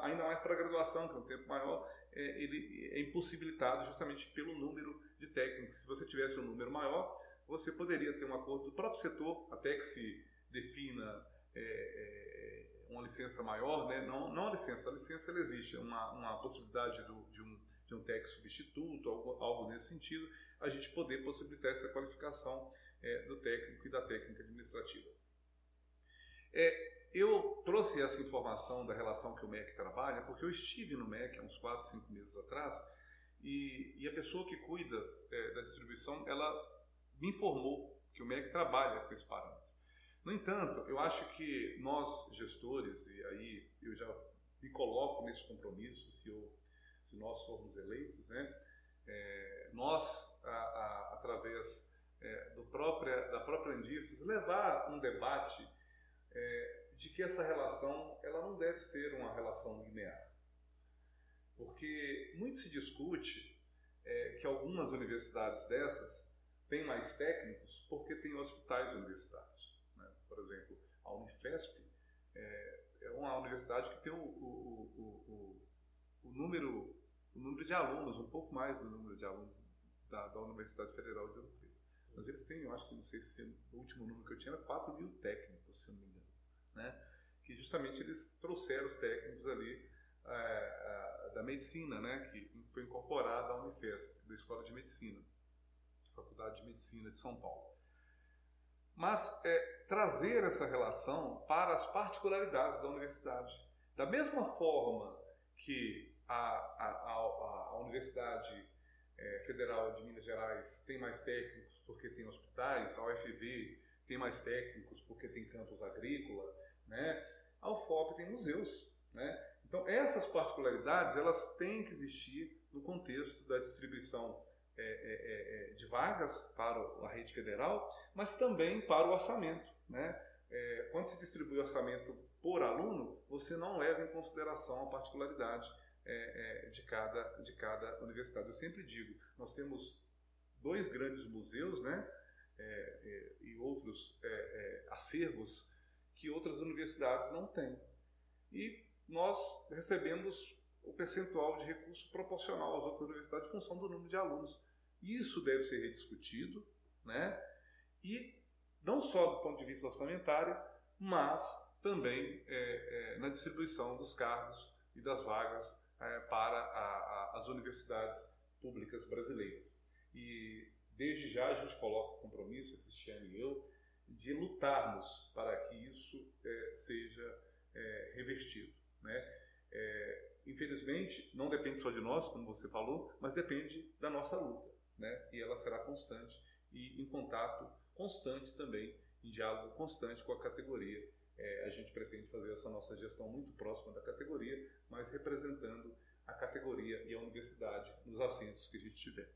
ainda mais para a graduação, que é um tempo maior, ele é impossibilitado justamente pelo número de técnicos. Se você tivesse um número maior, você poderia ter um acordo do próprio setor, até que se defina uma licença maior, né? Não a licença ela existe, uma possibilidade de um técnico substituto, algo nesse sentido, a gente poder possibilitar essa qualificação do técnico e da técnica administrativa. Eu trouxe essa informação da relação que o MEC trabalha, porque eu estive no MEC há uns 4, 5 meses atrás, e a pessoa que cuida da distribuição, ela me informou que o MEC trabalha com esse parâmetro. No entanto, eu acho que nós, gestores, e aí eu já me coloco nesse compromisso, se nós formos eleitos, né, nós, através da própria ANDIFES, levar um debate de que essa relação ela não deve ser uma relação linear. Porque muito se discute que algumas universidades dessas têm mais técnicos porque têm hospitais universitários. Né? Por exemplo, a Unifesp é uma universidade que tem o número de alunos, um pouco mais do número de alunos da Universidade Federal de Ouro Preto. Mas eles têm, eu acho que não sei se o último número que eu tinha era 4.000 técnicos, se eu não me engano. Né? Que justamente eles trouxeram os técnicos ali da medicina, né? Que foi incorporada à Unifesp, da Escola de Medicina, Faculdade de Medicina de São Paulo. Mas trazer essa relação para as particularidades da universidade. Da mesma forma que a Universidade Federal de Minas Gerais tem mais técnicos porque tem hospitais, a UFV tem mais técnicos porque tem campus agrícola, né? A UFOP tem museus, né? Então essas particularidades elas têm que existir no contexto da distribuição de vagas para a rede federal, mas também para o orçamento, né? Quando se distribui o orçamento por aluno, você não leva em consideração a particularidade de cada universidade. Eu sempre digo, nós temos 2 grandes museus, né? E outros acervos que outras universidades não têm. E nós recebemos o percentual de recurso proporcional às outras universidades em função do número de alunos. Isso deve ser rediscutido, né? E não só do ponto de vista orçamentário, mas também na distribuição dos cargos e das vagas para as universidades públicas brasileiras. E desde já a gente coloca o compromisso, a Cristiane e eu, de lutarmos para que isso seja revertido, né? Infelizmente, não depende só de nós, como você falou, mas depende da nossa luta, né? E ela será constante e em contato constante também, em diálogo constante com a categoria. A gente pretende fazer essa nossa gestão muito próxima da categoria, mas representando a categoria e a universidade nos assentos que a gente tiver.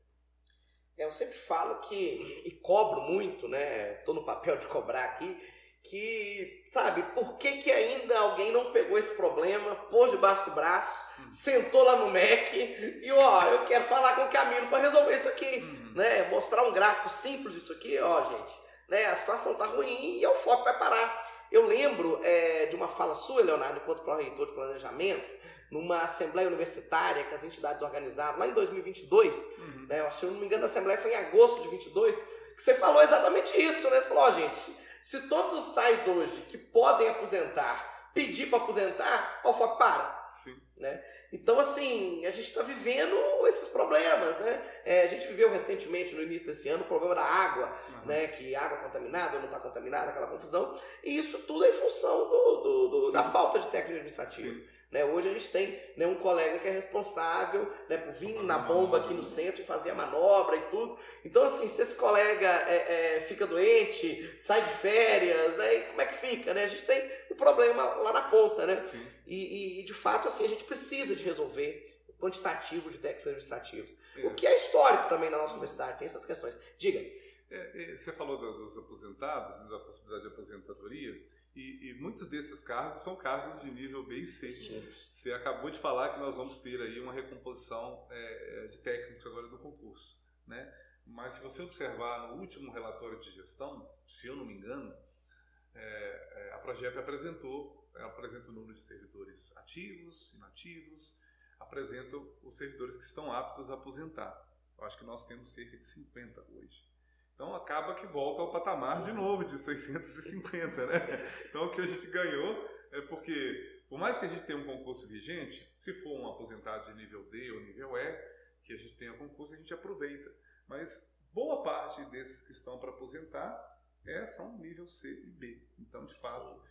Eu sempre falo e cobro muito, né? Estou no papel de cobrar aqui, que, sabe, por que ainda alguém não pegou esse problema, pôs debaixo do braço, sentou lá no MEC e, eu quero falar com o Camilo para resolver isso aqui, né? Mostrar um gráfico simples disso aqui, gente, né? A situação tá ruim e o FOP vai parar. Eu lembro de uma fala sua, Leonardo, enquanto pró-reitor de planejamento, numa assembleia universitária que as entidades organizaram lá em 2022, né? Se eu não me engano, a assembleia foi em agosto de 22, que você falou exatamente isso, né? Você falou, gente, se todos os tais hoje que podem aposentar pedir para aposentar, o FOP para. Sim. Né? Então, assim, a gente está vivendo esses problemas, né? A gente viveu recentemente, no início desse ano, o problema da água, né? Que água contaminada ou não está contaminada, aquela confusão. E isso tudo é em função da falta de técnico administrativo. Né? Hoje a gente tem, né, um colega que é responsável, né, por vir na bomba aqui no centro e fazer a manobra e tudo. Então, assim, se esse colega fica doente, sai de férias, né, e como é que fica? Né? A gente tem o problema lá na ponta, né? E de fato, assim, a gente precisa de resolver o quantitativo de técnicos administrativos. O que é histórico também na nossa universidade, tem essas questões. Diga. Você falou dos aposentados, da possibilidade de aposentadoria. E muitos desses cargos são cargos de nível B e C. Você acabou de falar que nós vamos ter aí uma recomposição de técnicos agora do concurso, né? Mas se você observar no último relatório de gestão, se eu não me engano, a Progep apresenta o número de servidores ativos, inativos, apresenta os servidores que estão aptos a aposentar. Eu acho que nós temos cerca de 50 hoje. Então acaba que volta ao patamar de novo de 650, né? Então o que a gente ganhou é porque, por mais que a gente tenha um concurso vigente, se for um aposentado de nível D ou nível E, que a gente tenha concurso, a gente aproveita. Mas boa parte desses que estão para aposentar são nível C e B. Então, de fato,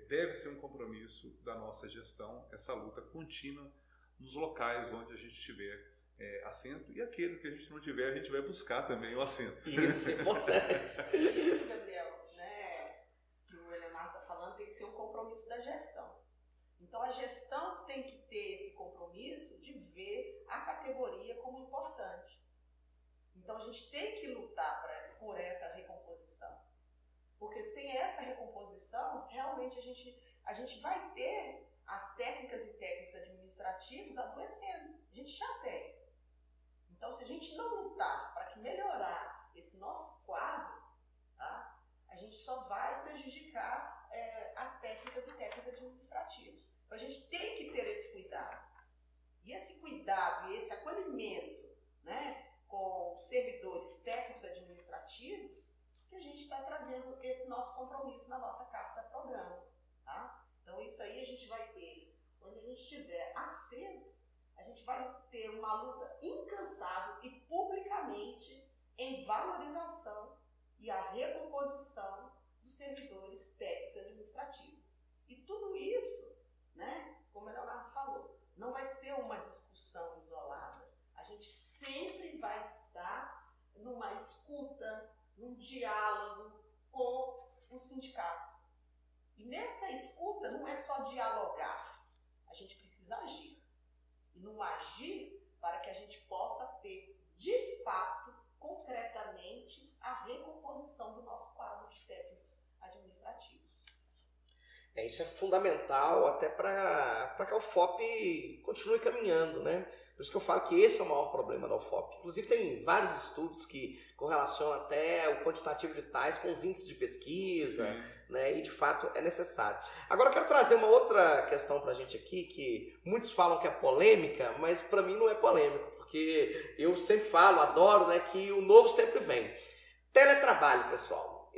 deve ser um compromisso da nossa gestão, essa luta contínua nos locais onde a gente estiver assento, e aqueles que a gente não tiver, a gente vai buscar também o assento. Isso é importante. Isso, Gabriel, né, que o Leonardo está falando, tem que ser um compromisso da gestão. Então a gestão tem que ter esse compromisso de ver a categoria como importante. Então a gente tem que lutar por essa recomposição. Porque sem essa recomposição, realmente a gente vai ter as técnicas e técnicos administrativos adoecendo. A gente já tem. Então, se a gente não lutar para que melhorar esse nosso quadro, tá, a gente só vai prejudicar as técnicas e técnicos administrativos. Então, a gente tem que ter esse cuidado. E esse cuidado e esse acolhimento, né, com os servidores técnicos administrativos, que a gente está trazendo esse nosso compromisso na nossa carta programa. Tá? Então, isso aí a gente vai ter, onde a gente estiver assento, a gente vai ter uma luta incansável e publicamente em valorização e a recomposição dos servidores técnicos administrativos. E tudo isso, né, como o Leonardo falou, não vai ser uma discussão isolada. A gente sempre vai estar numa escuta, num diálogo com o sindicato. E nessa escuta não é só dialogar, a gente precisa agir. E no agir para que a gente possa ter, de fato, concretamente, a recomposição do nosso quadro de técnicos administrativos. Isso é fundamental até para que a UFOP continue caminhando, né? Por isso que eu falo que esse é o maior problema da UFOP. Inclusive tem vários estudos que correlacionam até o quantitativo de tais com os índices de pesquisa, né? E de fato é necessário. Agora eu quero trazer uma outra questão para a gente aqui, que muitos falam que é polêmica, mas para mim não é polêmico, porque eu sempre falo, adoro, né, que o novo sempre vem. Teletrabalho, pessoal,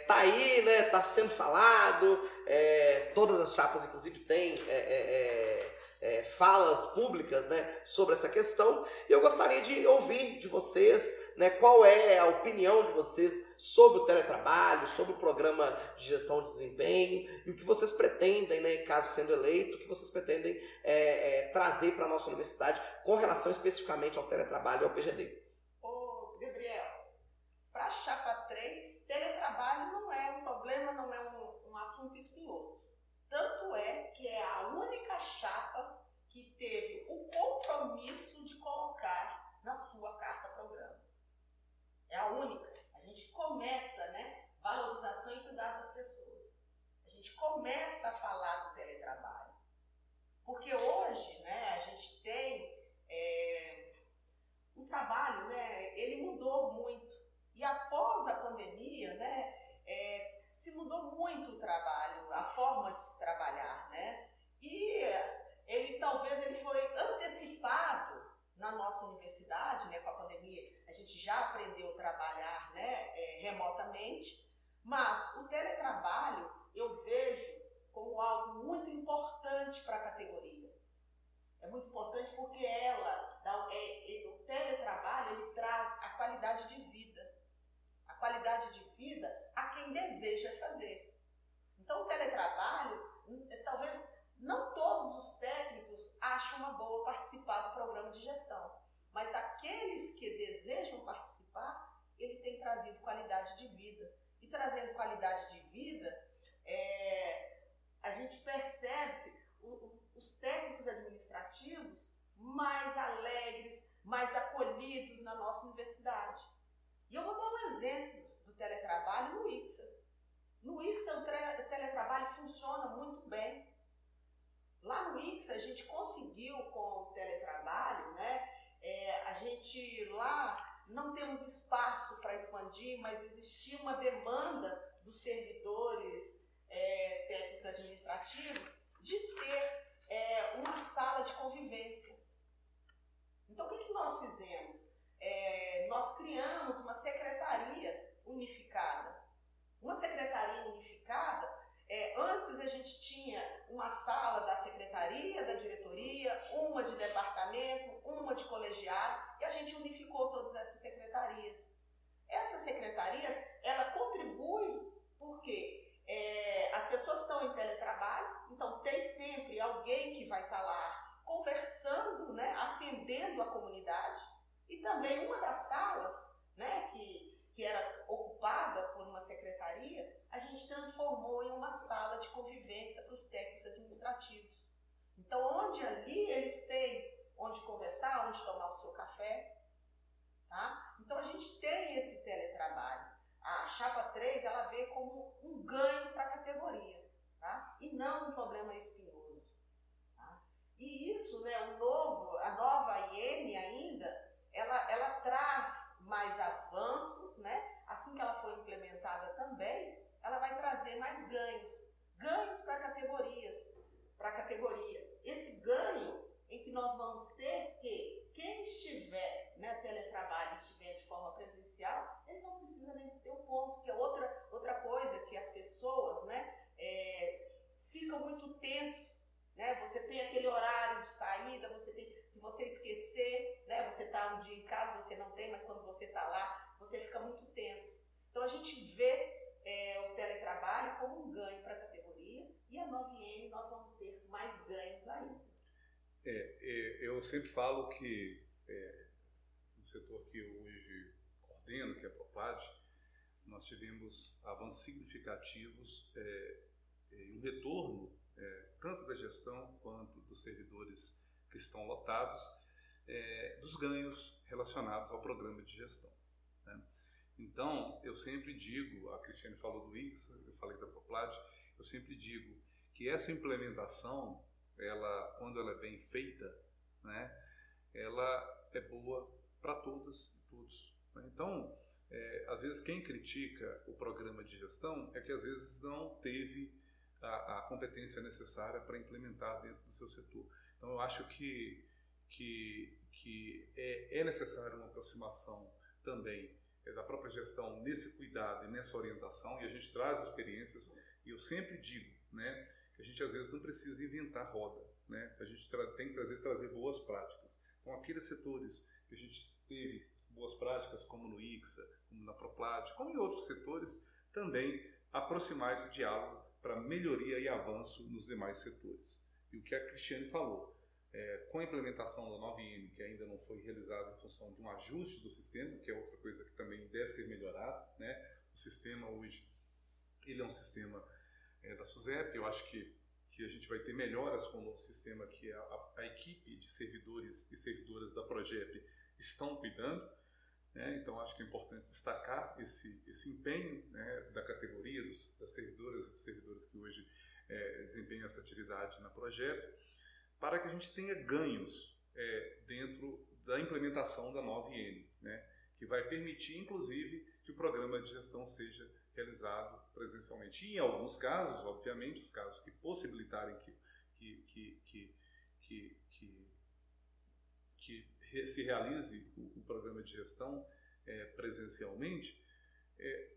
tá aí, né, tá sendo falado, todas as chapas, inclusive, têm falas públicas, né, sobre essa questão. E eu gostaria de ouvir de vocês, né, qual é a opinião de vocês sobre o teletrabalho, sobre o programa de gestão de desempenho e o que vocês pretendem, né, caso sendo eleito, o que vocês pretendem trazer para a nossa universidade com relação especificamente ao teletrabalho e ao PGD. Ô, Gabriel, para a Chapa 3, teletrabalho não é um problema, não é um assunto espinhoso. Tanto é que é a única chapa que teve o compromisso de colocar na sua carta-programa. É a única. A gente começa, né, valorização e cuidado das pessoas. A gente começa a falar do teletrabalho. Porque hoje, né, a gente tem um trabalho, né, ele mudou muito. E após a pandemia, né, se mudou muito o trabalho, a forma de se trabalhar, né? E talvez ele foi antecipado na nossa universidade, né? Com a pandemia, a gente já aprendeu a trabalhar, né, remotamente, mas o teletrabalho eu vejo como algo muito importante para a categoria. É muito importante porque o teletrabalho ele traz a qualidade de vida. A qualidade de vida a quem deseja fazer. Então, o teletrabalho, talvez não todos os técnicos achem uma boa participar do programa de gestão, mas aqueles que desejam participar, ele tem trazido qualidade de vida. E trazendo qualidade de vida, a gente percebe os técnicos administrativos mais alegres, mais acolhidos na nossa universidade. E eu vou dar um exemplo do teletrabalho no ICSA. No ICSA, o teletrabalho funciona muito bem. Lá no ICSA, a gente conseguiu, com o teletrabalho, né, a gente lá não temos espaço para expandir, mas existia uma demanda dos servidores técnicos administrativos de ter uma sala de convivência. Então, o que nós fizemos? Nós criamos uma secretaria unificada. Uma secretaria unificada, antes a gente tinha uma sala da secretaria, da diretoria, uma de departamento, uma de colegiado, e a gente unificou todas essas secretarias. Essas secretarias, ela contribui porque as pessoas estão em teletrabalho, então tem sempre alguém que vai estar lá conversando, né, atendendo a comunidade. E também uma das salas, né, que era ocupada por uma secretaria, a gente transformou em uma sala de convivência para os técnicos administrativos. Então, onde ali eles têm onde conversar, onde tomar o seu café, tá? Então, a gente tem esse teletrabalho. A Chapa 3, ela vê como um ganho para a categoria, tá? E não um problema espinhoso. Tá? E isso, né, a nova IN ainda, ela traz mais avanços, né? Assim que ela for implementada também, ela vai trazer mais ganhos para a categoria. Esse ganho em que nós vamos ter que quem estiver, né, teletrabalho, estiver de forma presencial, ele não precisa nem ter um ponto, que é outra coisa que as pessoas, né, ficam muito tenso, né? Você tem aquele horário de saída, se você esquecer, né, você está um dia em casa, você não tem, mas quando você está lá, você fica muito tenso. Então a gente vê o teletrabalho como um ganho para a categoria e a 9N nós vamos ter mais ganhos ainda. Eu sempre falo que no setor que eu hoje coordeno, que é a Propad, nós tivemos avanços significativos em um retorno tanto da gestão quanto dos servidores que estão lotados, dos ganhos relacionados ao programa de gestão. Né? Então, eu sempre digo, a Cristiane falou do ICSA, eu falei da Proplad, eu sempre digo que essa implementação, quando ela é bem feita, né, ela é boa para todas e todos. Né? Então, às vezes quem critica o programa de gestão é que às vezes não teve a competência necessária para implementar dentro do seu setor. Então, eu acho que que é necessária uma aproximação também da própria gestão nesse cuidado e nessa orientação, e a gente traz experiências, e eu sempre digo, né, que a gente às vezes não precisa inventar roda, né, a gente tem que às vezes trazer boas práticas. Então, aqueles setores que a gente teve boas práticas, como no ICSA, como na Proplat, como em outros setores, também aproximar esse diálogo para melhoria e avanço nos demais setores. E o que a Cristiane falou, com a implementação da 9N, que ainda não foi realizada em função de um ajuste do sistema, que é outra coisa que também deve ser melhorada, né? O sistema hoje, ele é um sistema da SUSEP, eu acho que a gente vai ter melhoras com o novo sistema que a equipe de servidores e servidoras da Progep estão cuidando, né? Então acho que é importante destacar esse empenho, né, da categoria das servidoras e servidores que hoje desempenham essa atividade na Progep, para que a gente tenha ganhos dentro da implementação da 9N, né, que vai permitir, inclusive, que o programa de gestão seja realizado presencialmente. E, em alguns casos, obviamente, os casos que possibilitarem que se realize o programa de gestão presencialmente,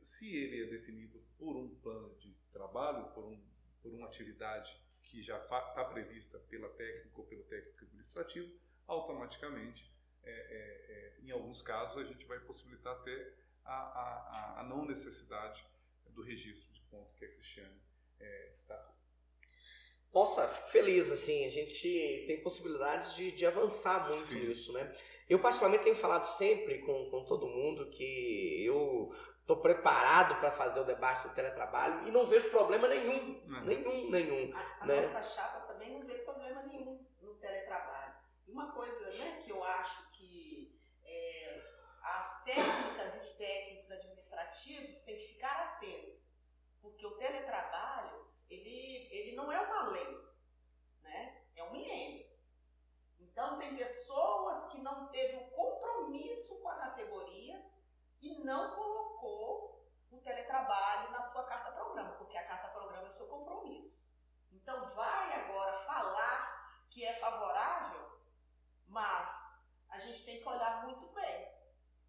se ele é definido por um plano de trabalho, por uma atividade que já está prevista pela técnica ou pelo técnico administrativo, automaticamente, em alguns casos, a gente vai possibilitar até a não necessidade do registro de ponto que a Cristiane destacou. Nossa, fico feliz, assim, a gente tem possibilidades de avançar muito nisso, né? Eu particularmente tenho falado sempre com todo mundo que eu estou preparado para fazer o debate do teletrabalho e não vejo problema nenhum, nenhum. A nossa chapa também não vê problema nenhum no teletrabalho. E uma coisa, né, que eu acho que as técnicas e técnicos administrativos têm que ficar atentos, porque o teletrabalho, ele não é uma lei, né? É um IN. Então, tem pessoas que não teve o compromisso com a categoria e não colocou o teletrabalho na sua carta-programa, porque a carta-programa é o seu compromisso. Então, vai agora falar que é favorável, mas a gente tem que olhar muito bem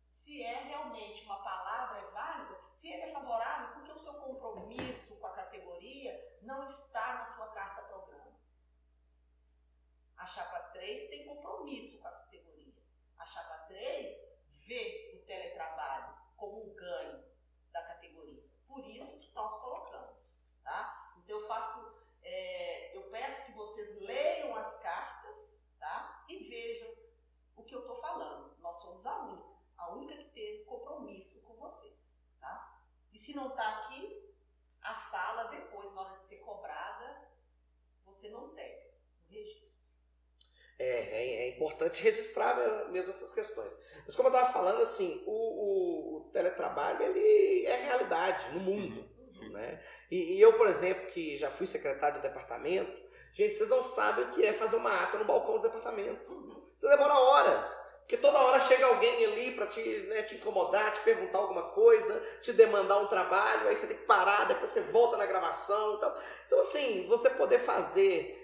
se é realmente uma palavra válida, se ele é favorável, porque o seu compromisso com a categoria não está na sua carta-programa. A chapa 3 tem compromisso com a categoria. A chapa 3 vê o teletrabalho como um ganho da categoria. Por isso que nós colocamos, tá? Então eu peço que vocês leiam as cartas, tá? E vejam o que eu estou falando. Nós somos a única que teve compromisso com vocês, tá? E se não está aqui, a fala depois, na hora de ser cobrada, você não tem o registro. É importante registrar mesmo essas questões. Mas como eu estava falando, assim, o teletrabalho, ele é realidade no mundo. Né? E eu, por exemplo, que já fui secretário de departamento, gente, vocês não sabem o que é fazer uma ata no balcão do departamento. Você demora horas. Porque toda hora chega alguém ali para te incomodar, te perguntar alguma coisa, te demandar um trabalho, aí você tem que parar, depois você volta na gravação e tal. Então, assim, você poder fazer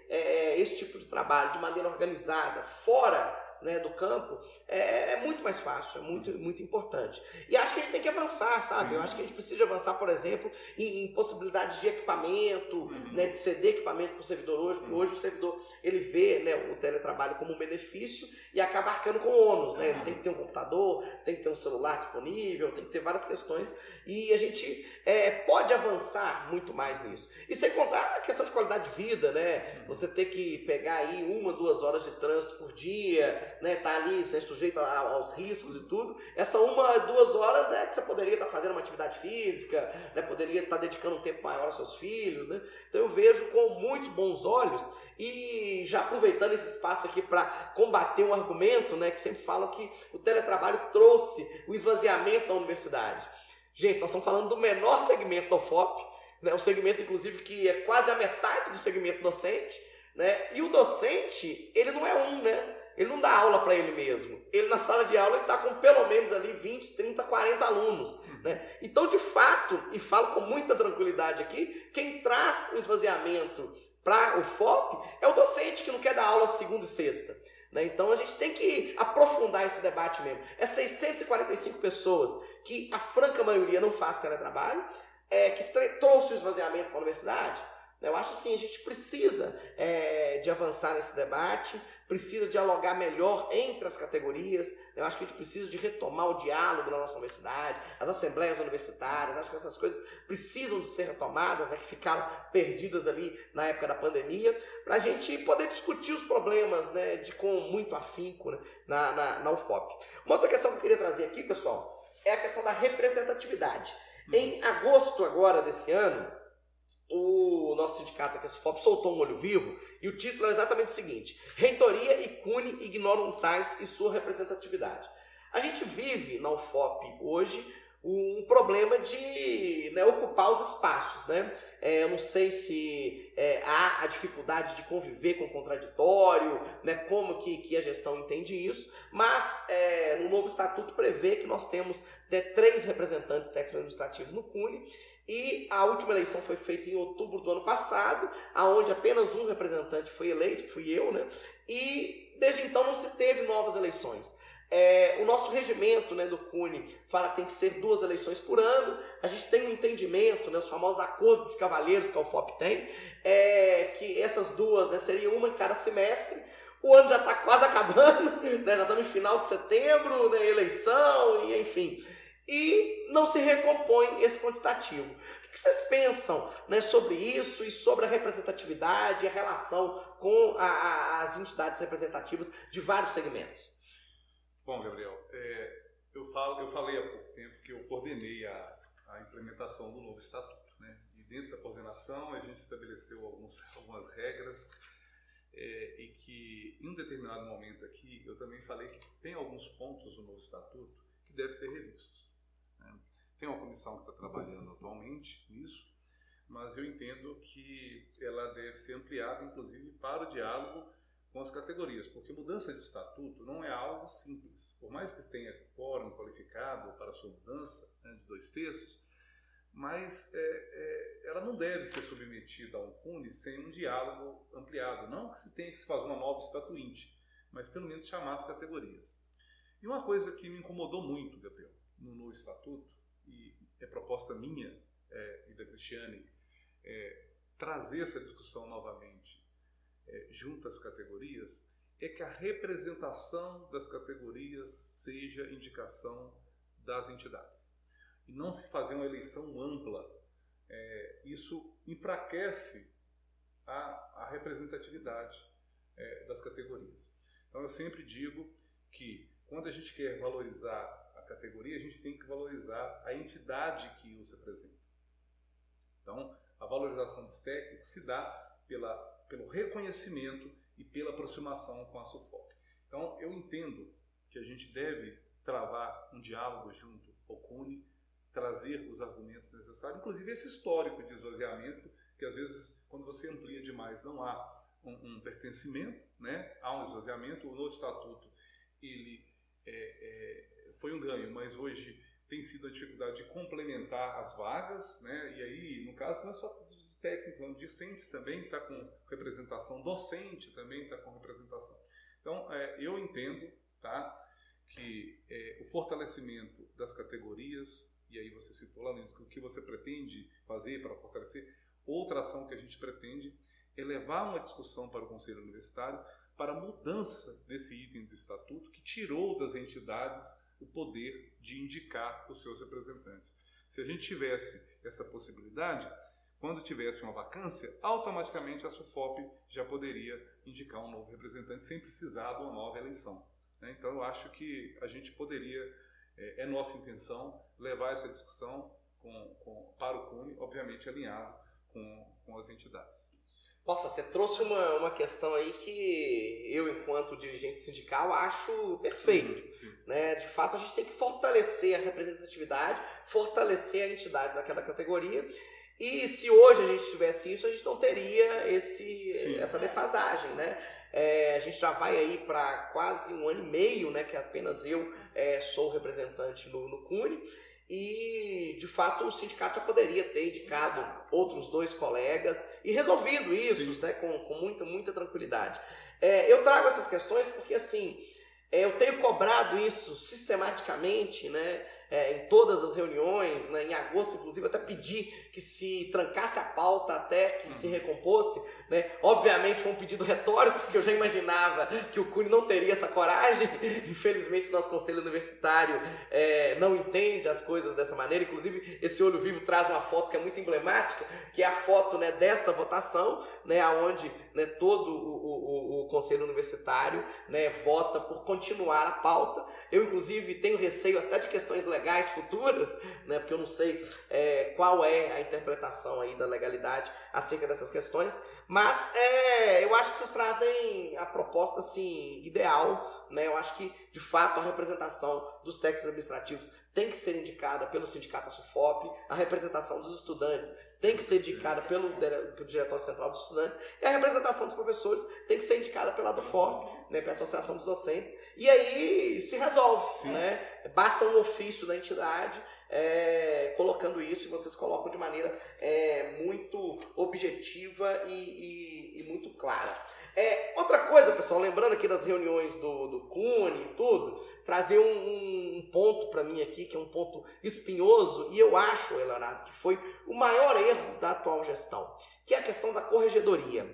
esse tipo de trabalho de maneira organizada, fora, né, do campo, é muito mais fácil, é muito importante. E acho que a gente tem que avançar, sabe? Sim. Eu acho que a gente precisa avançar, por exemplo, em possibilidades de equipamento, né, de ceder equipamento para o servidor hoje, porque hoje o servidor, ele vê, né, o teletrabalho como um benefício e acaba arcando com ônus, né? Ele tem que ter um computador, tem que ter um celular disponível, tem que ter várias questões, e a gente pode avançar muito mais nisso. E sem contar a questão de qualidade de vida, né? Você ter que pegar aí 1, 2 horas de trânsito por dia, né, tá ali, né, sujeito aos riscos e tudo. Essa 1, 2 horas é que você poderia estar fazendo uma atividade física, né, poderia estar dedicando um tempo maior aos seus filhos, né? Então eu vejo com muito bons olhos, e já aproveitando esse espaço aqui para combater um argumento, né, que sempre falam que o teletrabalho trouxe o esvaziamento da universidade. Gente, nós estamos falando do menor segmento da UFOP, né, um segmento inclusive que é quase a metade do segmento docente, né? E o docente, ele não é né? Ele não dá aula para ele mesmo. Ele, na sala de aula, ele está com pelo menos ali 20, 30, 40 alunos. Né? Então, de fato, e falo com muita tranquilidade aqui, quem traz o esvaziamento para o FOP é o docente que não quer dar aula segunda e sexta. né? Então a gente tem que aprofundar esse debate mesmo. É 645 pessoas que a franca maioria não faz teletrabalho, que trouxe o esvaziamento para a universidade. Eu acho assim, a gente precisa de avançar nesse debate, precisa dialogar melhor entre as categorias. Eu acho que a gente precisa de retomar o diálogo na nossa universidade, as assembleias universitárias. Acho que essas coisas precisam de ser retomadas, né, que ficaram perdidas ali na época da pandemia, para a gente poder discutir os problemas, né, com muito afinco, né, na UFOP. Uma outra questão que eu queria trazer aqui, pessoal, é a questão da representatividade. Em agosto agora desse ano, o nosso sindicato aqui, a SUFOP, soltou um olho vivo e o título é exatamente o seguinte: Reitoria e CUNE ignoram o TAIS e sua representatividade. A gente vive na UFOP hoje um problema de, né, ocupar os espaços, né? Eu não sei se há a dificuldade de conviver com o contraditório, né, como que a gestão entende isso, mas no novo estatuto prevê que nós temos 3 representantes técnico-administrativos no CUNE. E a última eleição foi feita em outubro do ano passado, onde apenas um representante foi eleito, que fui eu, né? E desde então não se teve novas eleições. O nosso regimento, né, do CUNE fala que tem que ser 2 eleições por ano. A gente tem um entendimento, né, os famosos acordos de cavalheiros que a UFOP tem, que essas 2, né, seriam uma em cada semestre. O ano já está quase acabando, né, já estamos em final de setembro, né, eleição, e enfim. E não se recompõe esse quantitativo. O que vocês pensam, né, sobre isso e sobre a representatividade e a relação com as entidades representativas de vários segmentos? Bom, Gabriel, eu falei há pouco tempo que eu coordenei a implementação do novo estatuto, né? E dentro da coordenação a gente estabeleceu algumas regras e que em um determinado momento aqui eu também falei que tem alguns pontos do novo estatuto que devem ser revistos. Tem uma comissão que está trabalhando atualmente nisso, mas eu entendo que ela deve ser ampliada, inclusive, para o diálogo com as categorias, porque mudança de estatuto não é algo simples. Por mais que tenha quórum qualificado para a sua mudança, né, de 2/3, mas ela não deve ser submetida a um CUNE sem um diálogo ampliado. Não que se tenha que se fazer uma nova estatuinte, mas pelo menos chamar as categorias. E uma coisa que me incomodou muito, Gabriel, no estatuto, e é proposta minha e da Cristiane, trazer essa discussão novamente junto às categorias, é que a representação das categorias seja indicação das entidades. E não se fazer uma eleição ampla. Isso enfraquece a representatividade das categorias. Então eu sempre digo que quando a gente quer valorizar a categoria, a gente tem que valorizar a entidade que os representa. Então, a valorização dos técnicos se dá pelo reconhecimento e pela aproximação com a SUFOP. Então, eu entendo que a gente deve travar um diálogo junto ao CUNE, trazer os argumentos necessários, inclusive esse histórico de esvaziamento, que às vezes, quando você amplia demais, não há um pertencimento, né? Há um esvaziamento. O novo estatuto, ele foi um ganho, mas hoje tem sido a dificuldade de complementar as vagas, né? E aí, no caso, não é só de técnicos, discentes também está com representação, docente também está com representação. Então, eu entendo, tá, que o fortalecimento das categorias, e aí você citou lá nisso, o que você pretende fazer para fortalecer, outra ação que a gente pretende é levar uma discussão para o Conselho Universitário para a mudança desse item do estatuto que tirou das entidades o poder de indicar os seus representantes. Se a gente tivesse essa possibilidade, quando tivesse uma vacância, automaticamente a SUFOP já poderia indicar um novo representante sem precisar de uma nova eleição. Então eu acho que a gente poderia, é nossa intenção, levar essa discussão para o CUNE, obviamente alinhado com as entidades. Nossa, você trouxe uma questão aí que eu, enquanto dirigente sindical, acho perfeito. Né? De fato, a gente tem que fortalecer a representatividade, fortalecer a entidade daquela categoria. E se hoje a gente tivesse isso, a gente não teria essa defasagem, né? A gente já vai aí para quase 1 ano e meio, né, que apenas eu sou representante no CUNE. E, de fato, o sindicato já poderia ter indicado outros 2 colegas e resolvido isso, né, com muita tranquilidade. Eu trago essas questões porque, assim, eu tenho cobrado isso sistematicamente, né? Em todas as reuniões, né? Em agosto, inclusive, eu até pedi que se trancasse a pauta até que se recompôsse, né? Obviamente foi um pedido retórico, porque eu já imaginava que o CUNE não teria essa coragem. Infelizmente, o nosso conselho universitário não entende as coisas dessa maneira. Inclusive, esse Olho Vivo traz uma foto que é muito emblemática, que é a foto, né, desta votação, né, onde, né, todo o conselho universitário, né, vota por continuar a pauta. Eu, inclusive, tenho receio até de questões legais futuras, né, porque eu não sei qual é a interpretação aí da legalidade acerca dessas questões, mas eu acho que vocês trazem a proposta assim, ideal, né? Eu acho que, de fato, a representação dos técnicos administrativos tem que ser indicada pelo sindicato SUFOP, a representação dos estudantes tem que ser indicada pelo Diretório Central dos Estudantes, e a representação dos professores tem que ser indicada pela ADUFOP, né, pela Associação dos Docentes, e aí se resolve, né? Basta um ofício da entidade colocando isso, e vocês colocam de maneira muito objetiva e muito clara. Outra coisa, pessoal, lembrando aqui das reuniões do CUNE e tudo, trazer um ponto para mim aqui, que é um ponto espinhoso, e eu acho, Leonardo, que foi o maior erro da atual gestão, que é a questão da corregedoria.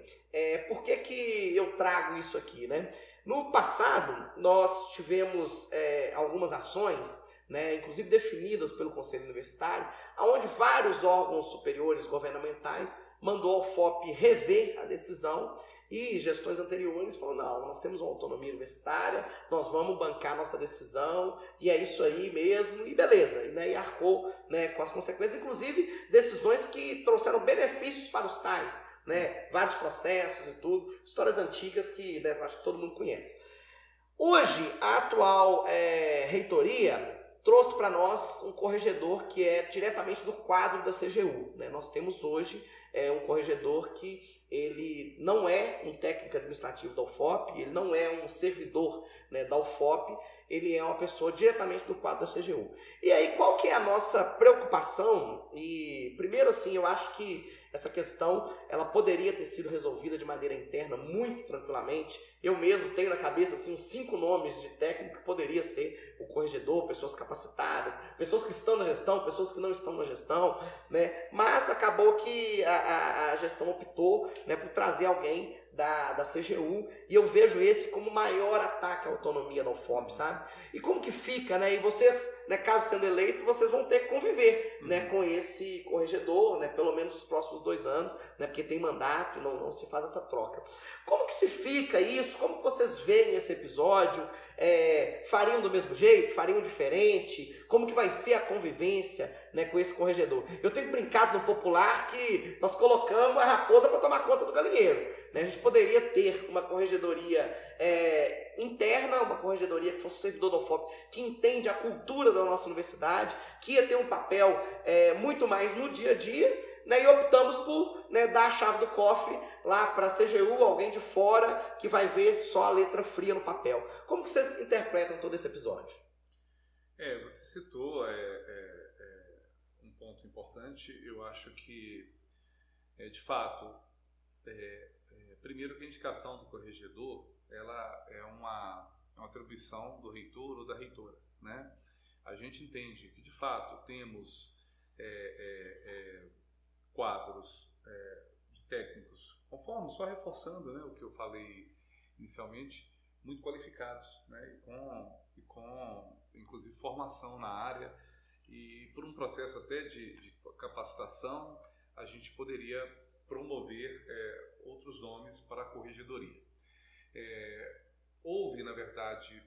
Por que eu trago isso aqui, né? No passado, nós tivemos algumas ações, né, inclusive definidas pelo Conselho Universitário, onde vários órgãos superiores governamentais mandou ao FOP rever a decisão, e gestões anteriores falaram, não, nós temos uma autonomia universitária, nós vamos bancar nossa decisão, e é isso aí mesmo, e beleza, né, e arcou, né, com as consequências, inclusive decisões que trouxeram benefícios para os tais, né, vários processos e tudo, histórias antigas que, né, eu acho que todo mundo conhece. Hoje, a atual reitoria trouxe para nós um corregedor que é diretamente do quadro da CGU, né? Nós temos hoje um corregedor que ele não é um técnico administrativo da UFOP, ele não é um servidor, né, da UFOP, ele é uma pessoa diretamente do quadro da CGU. E aí, qual que é a nossa preocupação? E primeiro, assim, eu acho que essa questão ela poderia ter sido resolvida de maneira interna muito tranquilamente. Eu mesmo tenho na cabeça assim, uns 5 nomes de técnico que poderia ser o corregedor, pessoas capacitadas, pessoas que estão na gestão, pessoas que não estão na gestão, né? Mas acabou que a gestão optou, né, por trazer alguém da CGU, e eu vejo esse como o maior ataque à autonomia da UFOP, sabe? E como que fica, né? E vocês, né, caso sendo eleito, vocês vão ter que conviver, né, com esse corregedor, né, pelo menos os próximos 2 anos, né, porque tem mandato, não se faz essa troca. Como que se fica isso? Como que vocês veem esse episódio? Fariam do mesmo jeito? Fariam diferente? Como que vai ser a convivência, né, com esse corregedor? Eu tenho brincado no popular que nós colocamos a raposa para tomar conta do galinheiro, né? A gente poderia ter uma corregedoria interna, uma corregedoria que fosse servidor da UFOP, que entende a cultura da nossa universidade, que ia ter um papel muito mais no dia a dia, né, e optamos por, né, dar a chave do cofre lá para a CGU, alguém de fora que vai ver só a letra fria no papel. Como que vocês interpretam todo esse episódio? Você citou um ponto importante. Eu acho que, de fato, primeiro que a indicação do corregedor ela é uma atribuição do reitor ou da reitora, né? A gente entende que, de fato, temos quadros de técnicos, conforme, só reforçando, né, o que eu falei inicialmente, muito qualificados, né, e com inclusive formação na área, e por um processo até de capacitação a gente poderia promover outros nomes para a corregedoria. Houve, na verdade,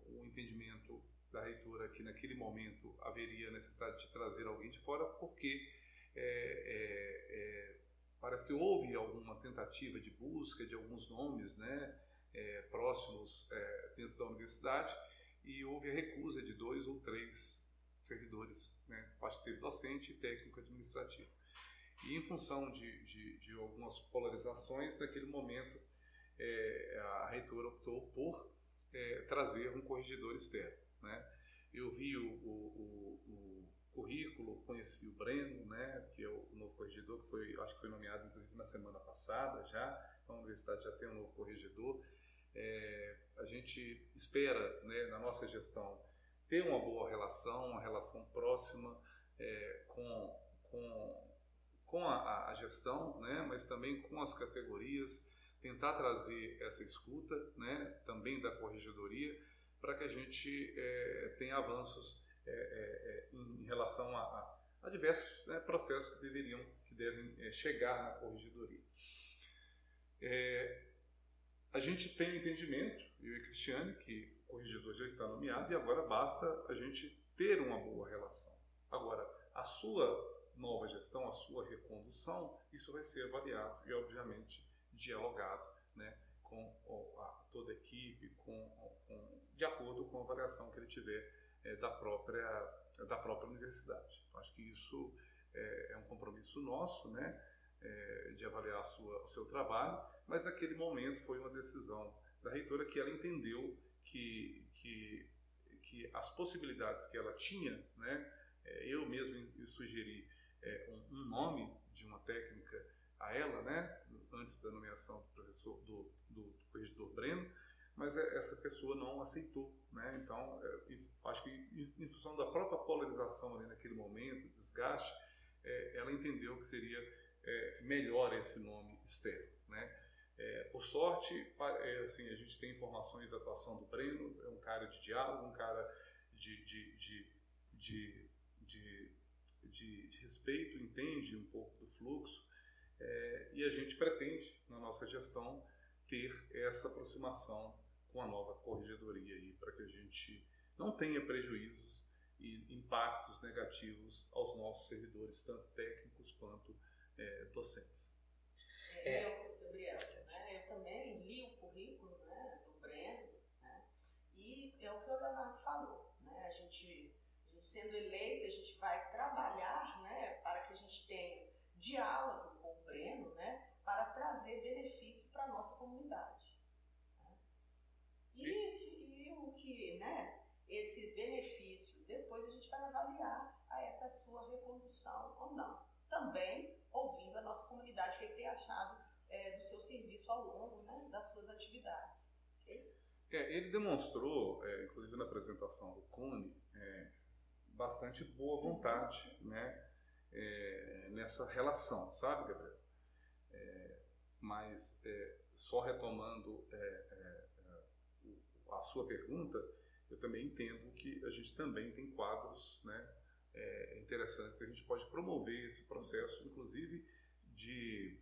o entendimento da reitora que naquele momento haveria necessidade de trazer alguém de fora, porque parece que houve alguma tentativa de busca de alguns nomes, né, próximos dentro da universidade, e houve a recusa de 2 ou 3 servidores, né, acho que teve docente e técnico administrativo. E em função de algumas polarizações, naquele momento a reitora optou por trazer um corregedor externo, né. Eu vi o currículo, conheci o Breno, né, que é o novo corregedor, que acho que foi nomeado inclusive na semana passada já, então a universidade já tem um novo corregedor. A gente espera, né, na nossa gestão, ter uma boa relação, uma relação próxima com a gestão, né, mas também com as categorias, tentar trazer essa escuta, né, também da corregedoria, para que a gente tenha avanços em relação a diversos, né, processos que devem chegar na corregedoria. A gente tem o entendimento, eu e Cristiane, que o corregedor já está nomeado e agora basta a gente ter uma boa relação. Agora, a sua nova gestão, a sua recondução, isso vai ser avaliado e, obviamente, dialogado, né, com toda a equipe, de acordo com a avaliação que ele tiver da própria universidade. Acho que isso é um compromisso nosso, né, de avaliar o seu trabalho, mas naquele momento foi uma decisão da reitora que ela entendeu que as possibilidades que ela tinha, né, eu mesmo sugeri um nome de uma técnica a ela, né, antes da nomeação do corregedor Breno, mas essa pessoa não aceitou, né? Então, acho que em função da própria polarização ali naquele momento, desgaste, ela entendeu que seria melhor esse nome externo, né? Por sorte, assim, a gente tem informações da atuação do Breno, é um cara de diálogo, um cara de respeito, entende um pouco do fluxo, e a gente pretende, na nossa gestão, ter essa aproximação com a nova corregedoria aí, para que a gente não tenha prejuízos e impactos negativos aos nossos servidores, tanto técnicos quanto docentes. Gabriel, né, eu também li o currículo, né, do Breno, né, e é o que o Leonardo falou, né, a gente sendo eleito, a gente vai trabalhar, né, para que a gente tenha diálogo com o Breno, né, para trazer benefício para a nossa comunidade. Né? E o que, né, esse benefício, depois a gente vai avaliar essa sua recondução ou não. Também ouvindo a nossa comunidade, o que ele tem achado do seu serviço ao longo, né, das suas atividades. Okay? Ele demonstrou, inclusive na apresentação do CONE, bastante boa vontade, né, nessa relação, sabe, Gabriel? Mas, só retomando a sua pergunta, eu também entendo que a gente também tem quadros, né, interessantes. A gente pode promover esse processo, inclusive, de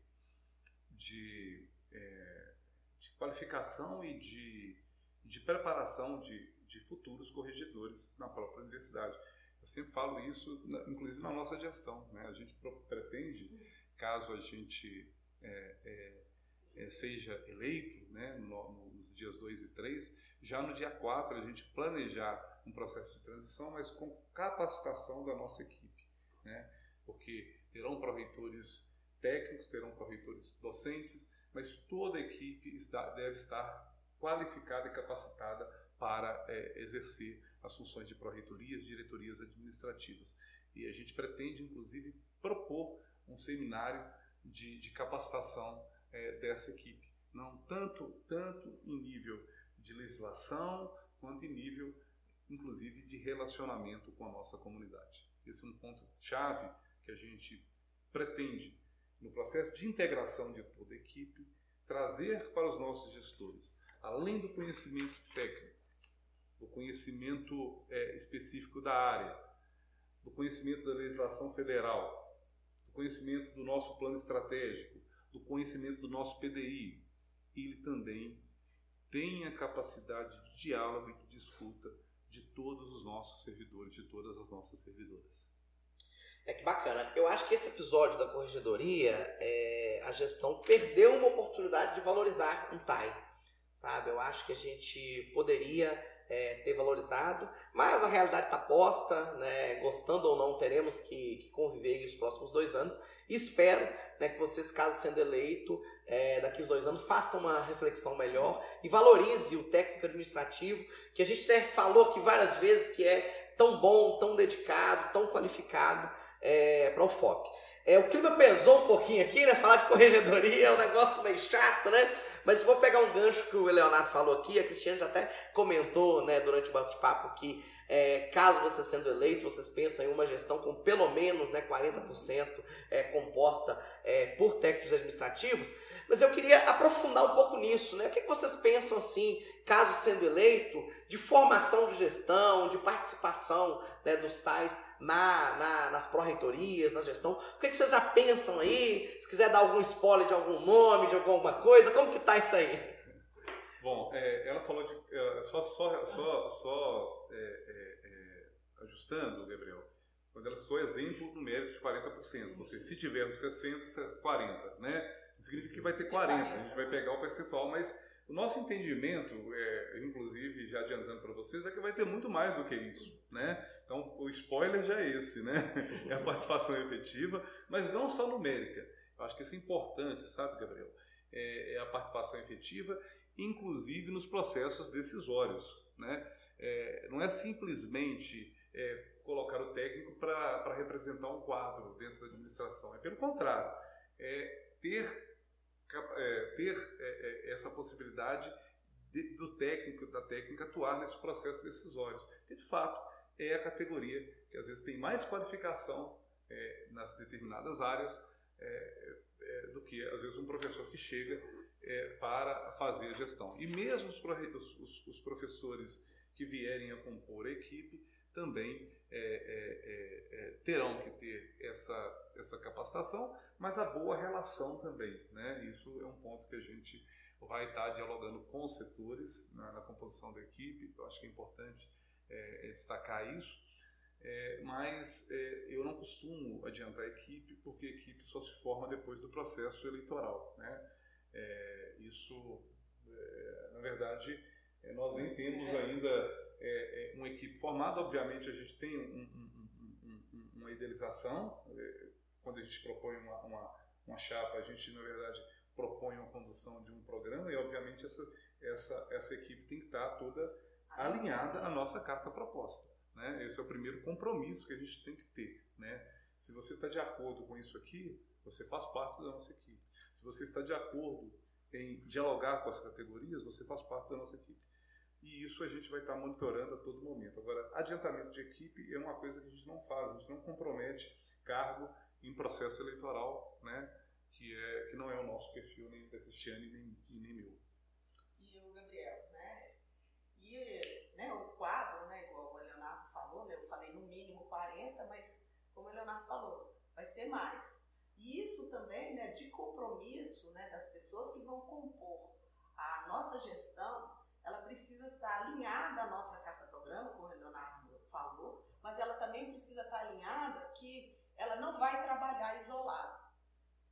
qualificação e de preparação de futuros corregedores na própria universidade. Eu sempre falo isso, inclusive na nossa gestão, né? A gente pretende, caso a gente seja eleito, né, nos dias 2 e 3, já no dia 4 a gente planejar um processo de transição, mas com capacitação da nossa equipe, né? Porque terão pró-reitores técnicos, terão pró-reitores docentes, mas toda a equipe deve estar qualificada e capacitada para exercer as funções de pró-reitorias, diretorias administrativas. E a gente pretende, inclusive, propor um seminário de capacitação dessa equipe, não tanto em nível de legislação, quanto em nível, inclusive, de relacionamento com a nossa comunidade. Esse é um ponto-chave que a gente pretende, no processo de integração de toda a equipe, trazer para os nossos gestores, além do conhecimento técnico, do conhecimento específico da área, do conhecimento da legislação federal, do conhecimento do nosso plano estratégico, do conhecimento do nosso PDI. Ele também tem a capacidade de diálogo e de escuta de todos os nossos servidores, de todas as nossas servidoras. Que bacana. Eu acho que esse episódio da corregedoria, a gestão perdeu uma oportunidade de valorizar um TAI, sabe? Eu acho que a gente poderia ter valorizado, mas a realidade está posta, né? Gostando ou não, teremos que conviver aí os próximos 2 anos. E espero, né, que vocês, caso sendo eleito, daqui a 2 anos, façam uma reflexão melhor e valorize o técnico administrativo, que a gente falou aqui várias vezes que é tão bom, tão dedicado, tão qualificado para o FOP. O clima pesou um pouquinho aqui, né? Falar de corregedoria é um negócio meio chato, né? Mas vou pegar um gancho que o Leonardo falou aqui, a Cristiane já até comentou, né, durante o bate-papo que caso você sendo eleito, vocês pensam em uma gestão com pelo menos, né, 40% composta por técnicos administrativos, mas eu queria aprofundar um pouco nisso, né? O que vocês pensam, assim, caso sendo eleito, de formação de gestão, de participação, né, dos tais nas pró-reitorias, na gestão? O que vocês já pensam aí? Se quiser dar algum spoiler de algum nome, de alguma coisa, como que tá isso aí? Bom, ela falou de... ajustando, Gabriel, quando ela citou exemplo numérico de 40%, ou seja, se tivermos 60, 40, né? Significa que vai ter 40, a gente vai pegar o percentual, mas o nosso entendimento, inclusive, já adiantando para vocês, é que vai ter muito mais do que isso, né? Então, o spoiler já é esse, né? É a participação efetiva, mas não só numérica. Eu acho que isso é importante, sabe, Gabriel? É a participação efetiva, inclusive nos processos decisórios, né? Não é simplesmente colocar o técnico para representar um quadro dentro da administração, é pelo contrário, ter essa possibilidade do técnico, da técnica atuar nesses processos decisórios, que de fato é a categoria que às vezes tem mais qualificação nas determinadas áreas do que às vezes um professor que chega para fazer a gestão. E mesmo os professores que vierem a compor a equipe também terão que ter essa capacitação, mas a boa relação também, né? Isso é um ponto que a gente vai estar dialogando com os setores na composição da equipe. Eu acho que é importante destacar isso, mas eu não costumo adiantar a equipe, porque a equipe só se forma depois do processo eleitoral, né? Isso, na verdade, nós nem temos ainda uma equipe formada. Obviamente a gente tem uma idealização, quando a gente propõe uma chapa, a gente na verdade propõe uma condução de um programa, e obviamente essa equipe tem que estar toda alinhada à nossa carta proposta, né? Esse é o primeiro compromisso que a gente tem que ter, né? Se você está de acordo com isso aqui, você faz parte da nossa equipe. Se você está de acordo em dialogar com as categorias, você faz parte da nossa equipe. E isso a gente vai estar monitorando a todo momento. Agora, adiantamento de equipe é uma coisa que a gente não faz, a gente não compromete cargo em processo eleitoral, né? Que não é o nosso perfil, nem da Cristiane, nem meu. E o Gabriel, né? E o quadro, né, igual o Leonardo falou, né, eu falei no mínimo 40, mas como o Leonardo falou, vai ser mais. E isso também, né, de compromisso, né, das pessoas que vão compor a nossa gestão, ela precisa estar alinhada à nossa carta-programa, como o Leonardo falou, mas ela também precisa estar alinhada que ela não vai trabalhar isolada.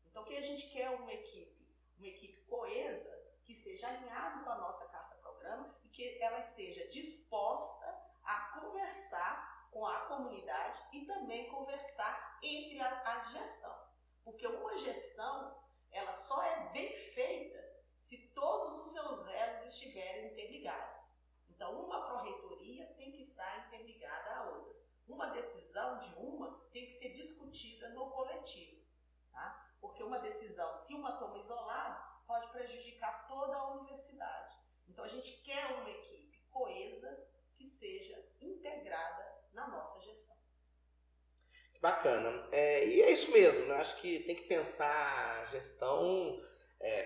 Então, o que a gente quer é uma equipe coesa, que esteja alinhada com a nossa carta-programa e que ela esteja disposta a conversar com a comunidade e também conversar entre as gestões. Porque uma gestão, ela só é bem feita se todos os seus elos estiverem interligados. Então, uma pró-reitoria tem que estar interligada à outra. Uma decisão de uma tem que ser discutida no coletivo, tá? Porque uma decisão, se uma toma isolada, pode prejudicar toda a universidade. Então, a gente quer uma equipe coesa que seja integrada na nossa gestão. Bacana. E é isso mesmo, né? Acho que tem que pensar a gestão,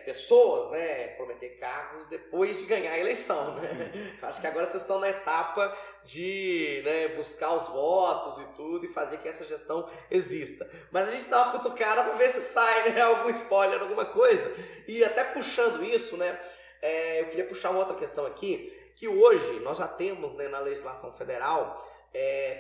pessoas, né? Prometer cargos depois de ganhar a eleição, né? Acho que agora vocês estão na etapa de, né, buscar os votos e tudo e fazer que essa gestão exista. Mas a gente dá uma cutucada para ver se sai, né, algum spoiler, alguma coisa. E até puxando isso, né? Eu queria puxar uma outra questão aqui, que hoje nós já temos, né, na legislação federal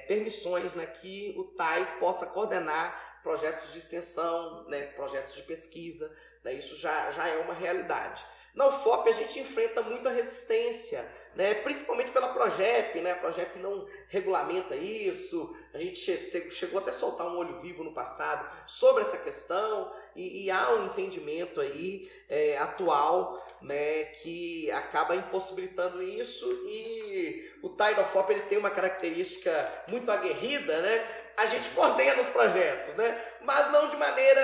permissões, né, que o TAI possa coordenar projetos de extensão, né, projetos de pesquisa, né, isso já é uma realidade. Na UFOP a gente enfrenta muita resistência, né, principalmente pela Progep, né, a Progep não regulamenta isso, a gente chegou até a soltar um olho vivo no passado sobre essa questão, e há um entendimento aí atual, né, que acaba impossibilitando isso, e o TAI da UFOP ele tem uma característica muito aguerrida, né, a gente coordena os projetos, né? Mas não de maneira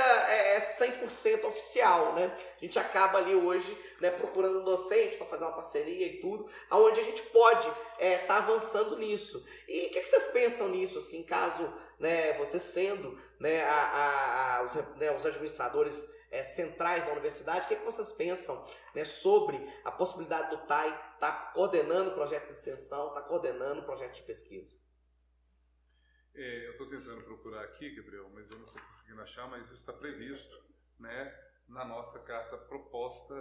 100% oficial, né? A gente acaba ali hoje, né, procurando um docente para fazer uma parceria e tudo, onde a gente pode tá avançando nisso. E o que vocês pensam nisso, assim, caso, né, você sendo, né, os administradores centrais da universidade, o que vocês pensam, né, sobre a possibilidade do TAI estar coordenando projetos de extensão, estar coordenando projetos de pesquisa? Eu estou tentando procurar aqui, Gabriel, mas eu não estou conseguindo achar, mas isso está previsto, né, na nossa carta proposta,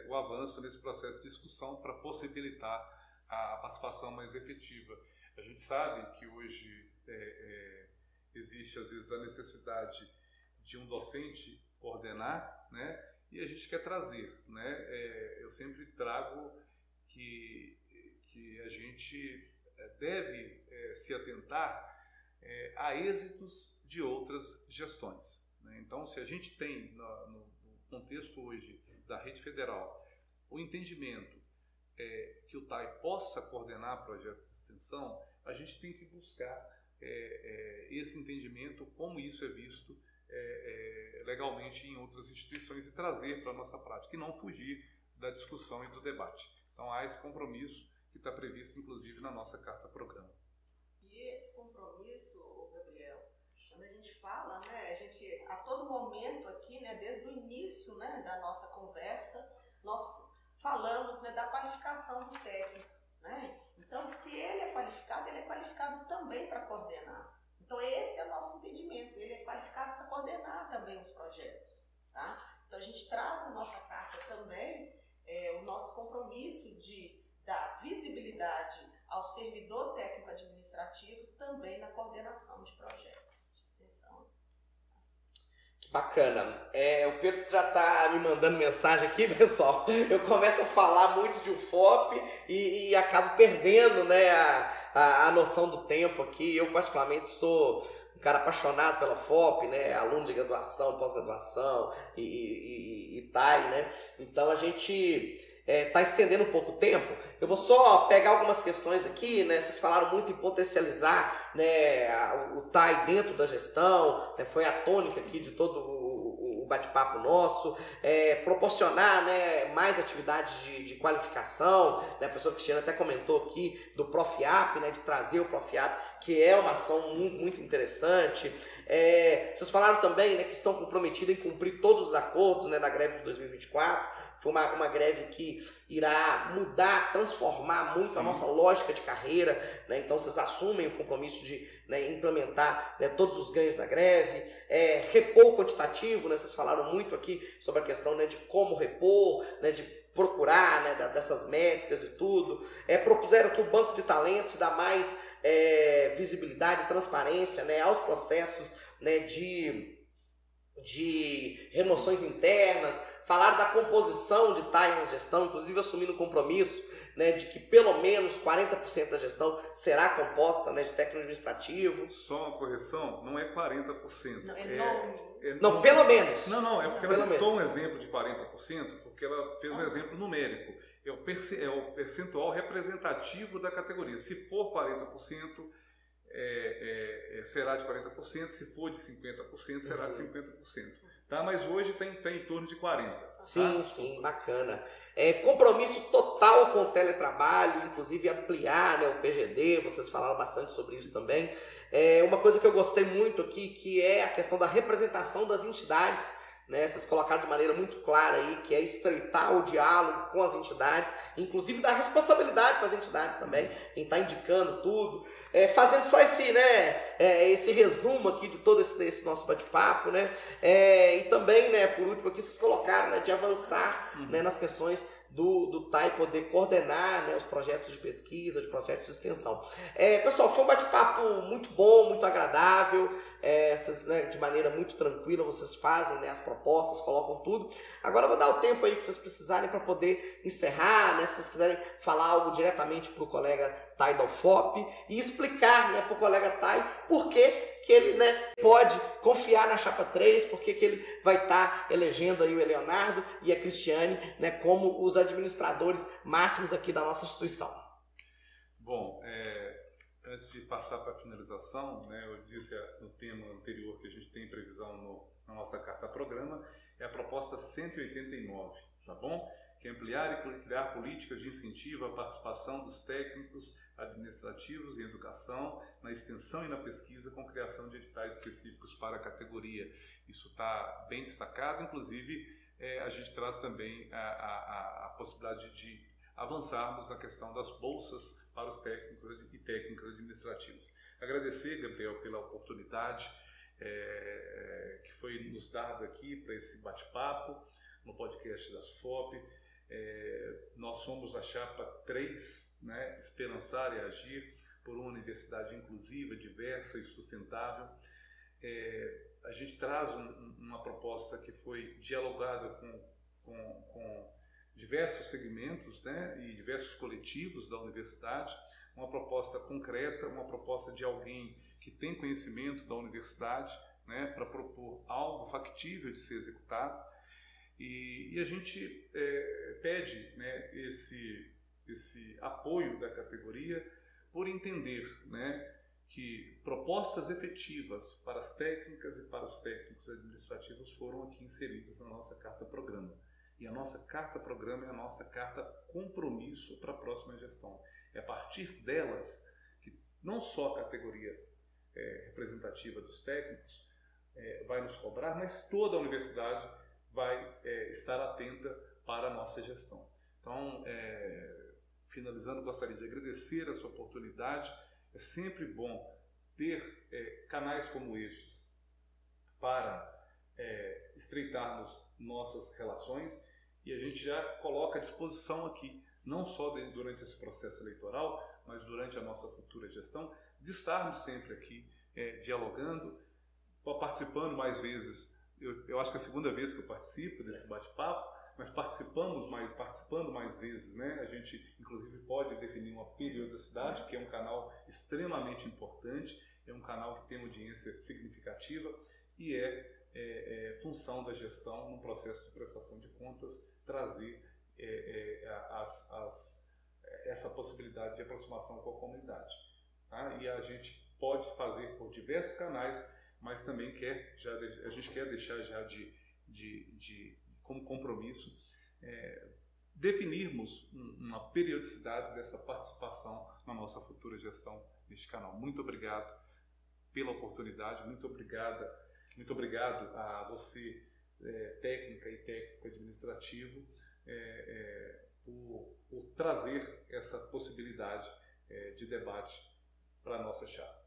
o avanço nesse processo de discussão para possibilitar a participação mais efetiva. A gente sabe que hoje existe, às vezes, a necessidade de um docente coordenar, né, e a gente quer trazer, né, eu sempre trago que a gente deve se atentar a êxitos de outras gestões, né? Então, se a gente tem no contexto hoje da rede federal o entendimento que o TAI possa coordenar projetos de extensão, a gente tem que buscar esse entendimento, como isso é visto legalmente em outras instituições, e trazer para a nossa prática e não fugir da discussão e do debate. Então, há esse compromisso que está previsto, inclusive, na nossa carta-programa. E esse compromisso, Gabriel, quando a gente fala, né, a gente, a todo momento aqui, né, desde o início, né, da nossa conversa, nós falamos, né, da qualificação do técnico, né? Então, se ele é qualificado também para coordenar. Então, esse é o nosso entendimento, ele é qualificado para coordenar também os projetos, tá? Então, a gente traz na nossa carta também o nosso compromisso de dar visibilidade ao servidor técnico administrativo também na coordenação de projetos de extensão. Que bacana. O Pedro já está me mandando mensagem aqui, pessoal. Eu começo a falar muito de UFOP e acabo perdendo, né, a noção do tempo aqui. Eu, particularmente, sou um cara apaixonado pela UFOP, né, aluno de graduação, pós-graduação e TAI, né? Então, a gente está estendendo um pouco o tempo. Eu vou só pegar algumas questões aqui, né? Vocês falaram muito em potencializar, né, o TAI dentro da gestão, né? Foi a tônica aqui de todo o bate-papo nosso, proporcionar, né, mais atividades de qualificação, né? A professora Cristiana até comentou aqui do Profiap, né, de trazer o Profiap, que é uma ação muito interessante. Vocês falaram também, né, que estão comprometidos em cumprir todos os acordos, né, da greve de 2024. Foi uma greve que irá mudar, transformar muito a nossa lógica de carreira, né? Então vocês assumem o compromisso de, né, implementar, né, todos os ganhos da greve, repor o quantitativo, né? Vocês falaram muito aqui sobre a questão, né, de como repor, né, de procurar, né, dessas métricas e tudo. Propuseram que o banco de talentos dá mais visibilidade e transparência, né, aos processos, né, de remoções internas. Falaram da composição de TAIs na gestão, inclusive assumindo o compromisso, né, de que pelo menos 40% da gestão será composta, né, de técnico administrativo. Só uma correção, não é 40%. Não, não, pelo menos. Não, é porque ela citou um exemplo de 40%, porque ela fez um exemplo numérico. É o percentual representativo da categoria. Se for 40%, será de 40%, se for de 50%, será de 50%. Tá? Mas hoje tem em torno de 40%. Sim, sim, bacana. Compromisso total com o teletrabalho, inclusive ampliar, né, o PGD, vocês falaram bastante sobre isso também. Uma coisa que eu gostei muito aqui, que é a questão da representação das entidades, né, vocês colocaram de maneira muito clara aí, que é estreitar o diálogo com as entidades, inclusive dar responsabilidade para as entidades também, quem está indicando tudo, fazendo só esse resumo aqui de todo esse nosso bate-papo, né, e também, né, por último aqui, vocês colocaram, né, de avançar, né, nas questões do TAI poder coordenar, né, os projetos de pesquisa, de projetos de extensão. Pessoal, foi um bate-papo muito bom, muito agradável, vocês, né, de maneira muito tranquila, vocês fazem, né, as propostas, colocam tudo. Agora eu vou dar o tempo aí que vocês precisarem para poder encerrar, né, se vocês quiserem falar algo diretamente para o colega TAI da UFOP e explicar, né, para o colega TAI por que ele, né, pode confiar na Chapa 3, porque que ele vai estar elegendo aí o Leonardo e a Cristiane, né, como os administradores máximos aqui da nossa instituição. Bom, antes de passar para a finalização, né, eu disse no tema anterior que a gente tem previsão na nossa carta-programa, é a proposta 189, tá bom? Que é ampliar e criar políticas de incentivo à participação dos técnicos administrativos em educação, na extensão e na pesquisa, com criação de editais específicos para a categoria. Isso está bem destacado, inclusive a gente traz também a possibilidade de avançarmos na questão das bolsas para os técnicos e técnicas administrativas. Agradecer, Gabriel, pela oportunidade que foi nos dada aqui para esse bate-papo no podcast da FOP. Nós somos a chapa 3, né, Esperançar e Agir por uma universidade inclusiva, diversa e sustentável. A gente traz uma proposta que foi dialogada com diversos segmentos, né, e diversos coletivos da universidade, uma proposta concreta, uma proposta de alguém que tem conhecimento da universidade, né, para propor algo factível de ser executado. E a gente pede, né, esse apoio da categoria por entender, né, que propostas efetivas para as técnicas e para os técnicos administrativos foram aqui inseridas na nossa carta-programa. E a nossa carta-programa é a nossa carta-compromisso para a próxima gestão. É a partir delas que não só a categoria representativa dos técnicos vai nos cobrar, mas toda a universidade vai estar atenta para a nossa gestão. Então, finalizando, gostaria de agradecer essa oportunidade. É sempre bom ter canais como estes para estreitarmos nossas relações, e a gente já coloca à disposição aqui, não só durante esse processo eleitoral, mas durante a nossa futura gestão, de estarmos sempre aqui dialogando, participando mais vezes. Eu acho que é a segunda vez que eu participo desse bate-papo, mas participando mais vezes, né? A gente, inclusive, pode definir uma periodicidade, que é um canal extremamente importante, é um canal que tem uma audiência significativa e função da gestão, no processo de prestação de contas, trazer essa possibilidade de aproximação com a comunidade. Tá? E a gente pode fazer por diversos canais, mas também a gente quer deixar já como compromisso definirmos uma periodicidade dessa participação na nossa futura gestão neste canal. Muito obrigado pela oportunidade, muito obrigado a você, técnica e técnico administrativo, por trazer essa possibilidade de debate para a nossa chapa.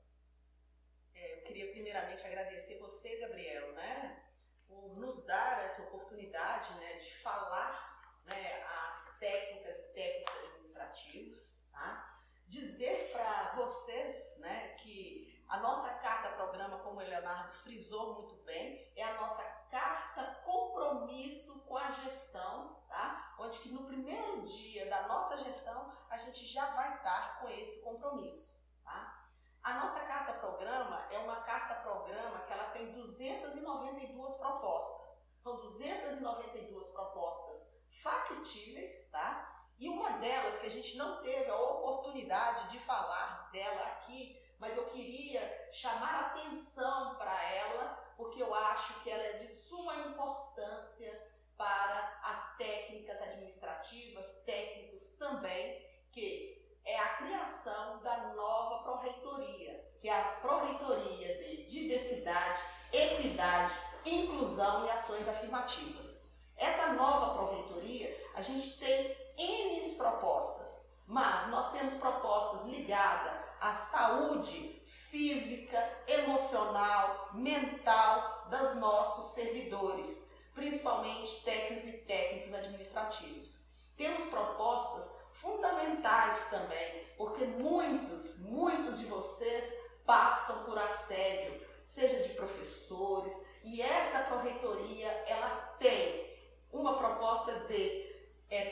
Eu queria primeiramente agradecer você, Gabriel, né, por nos dar essa oportunidade, né, de falar, né, às técnicas e técnicos administrativos, tá? Dizer para vocês, né, que a nossa carta-programa, como o Leonardo frisou muito bem, é a nossa carta-compromisso com a gestão, tá? Onde que no primeiro dia da nossa gestão a gente já vai estar com esse compromisso, tá? A nossa carta-programa é uma carta-programa que ela tem 292 propostas. São 292 propostas factíveis, tá? E uma delas que a gente não teve a oportunidade de falar dela aqui, mas eu queria chamar a atenção para ela, porque eu acho que ela é de suma importância para as técnicas administrativas, técnicos também, que é a criação da nova pró-reitoria, que é a pró-reitoria de diversidade, equidade, inclusão e ações afirmativas. Essa nova pró-reitoria, a gente tem N propostas, mas nós temos propostas ligadas à saúde física, emocional, mental dos nossos servidores, principalmente técnicos e técnicos administrativos. Temos propostas fundamentais também, porque muitos de vocês passam por assédio, seja de professores, e essa pró-reitoria, ela tem uma proposta de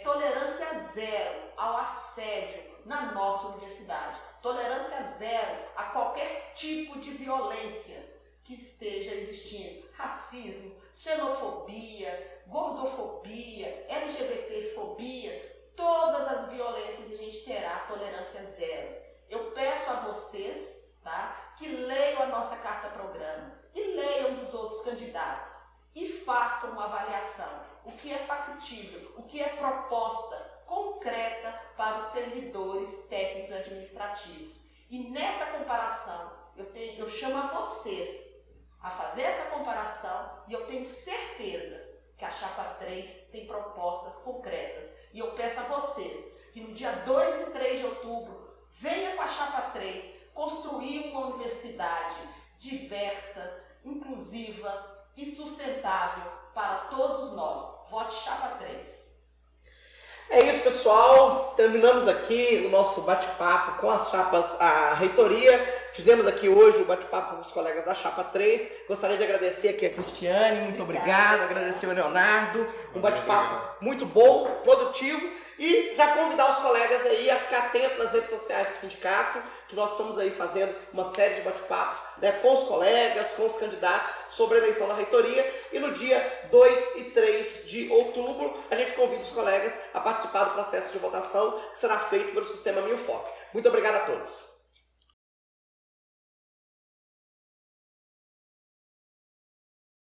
tolerância zero ao assédio na nossa universidade, tolerância zero a qualquer tipo de violência que esteja existindo, racismo, xenofobia, gordofobia, LGBTfobia, todas as violências a gente terá tolerância zero. eu peço a vocês, tá, que leiam a nossa carta-programa e leiam dos outros candidatos e façam uma avaliação. O que é factível, o que é proposta concreta para os servidores técnicos administrativos. E nessa comparação, eu chamo a vocês a fazer essa comparação e eu tenho certeza que a Chapa 3 tem propostas concretas. E eu peço a vocês que no dia 2 e 3 de outubro, venha com a Chapa 3 construir uma universidade diversa, inclusiva e sustentável para todos nós. Vote Chapa 3. É isso, pessoal. Terminamos aqui o nosso bate-papo com as chapas, a reitoria. Fizemos aqui hoje o bate-papo com os colegas da Chapa 3. Gostaria de agradecer aqui a Cristiane, muito obrigado. Agradecer o Leonardo. Um bate-papo muito bom, produtivo. E já convidar os colegas aí a ficar atentos nas redes sociais do sindicato, que nós estamos aí fazendo uma série de bate-papos, né, com os colegas, com os candidatos sobre a eleição da reitoria. E no dia 2 e 3 de outubro, a gente convida os colegas a participar do processo de votação que será feito pelo Sistema Milfop. Muito obrigado a todos.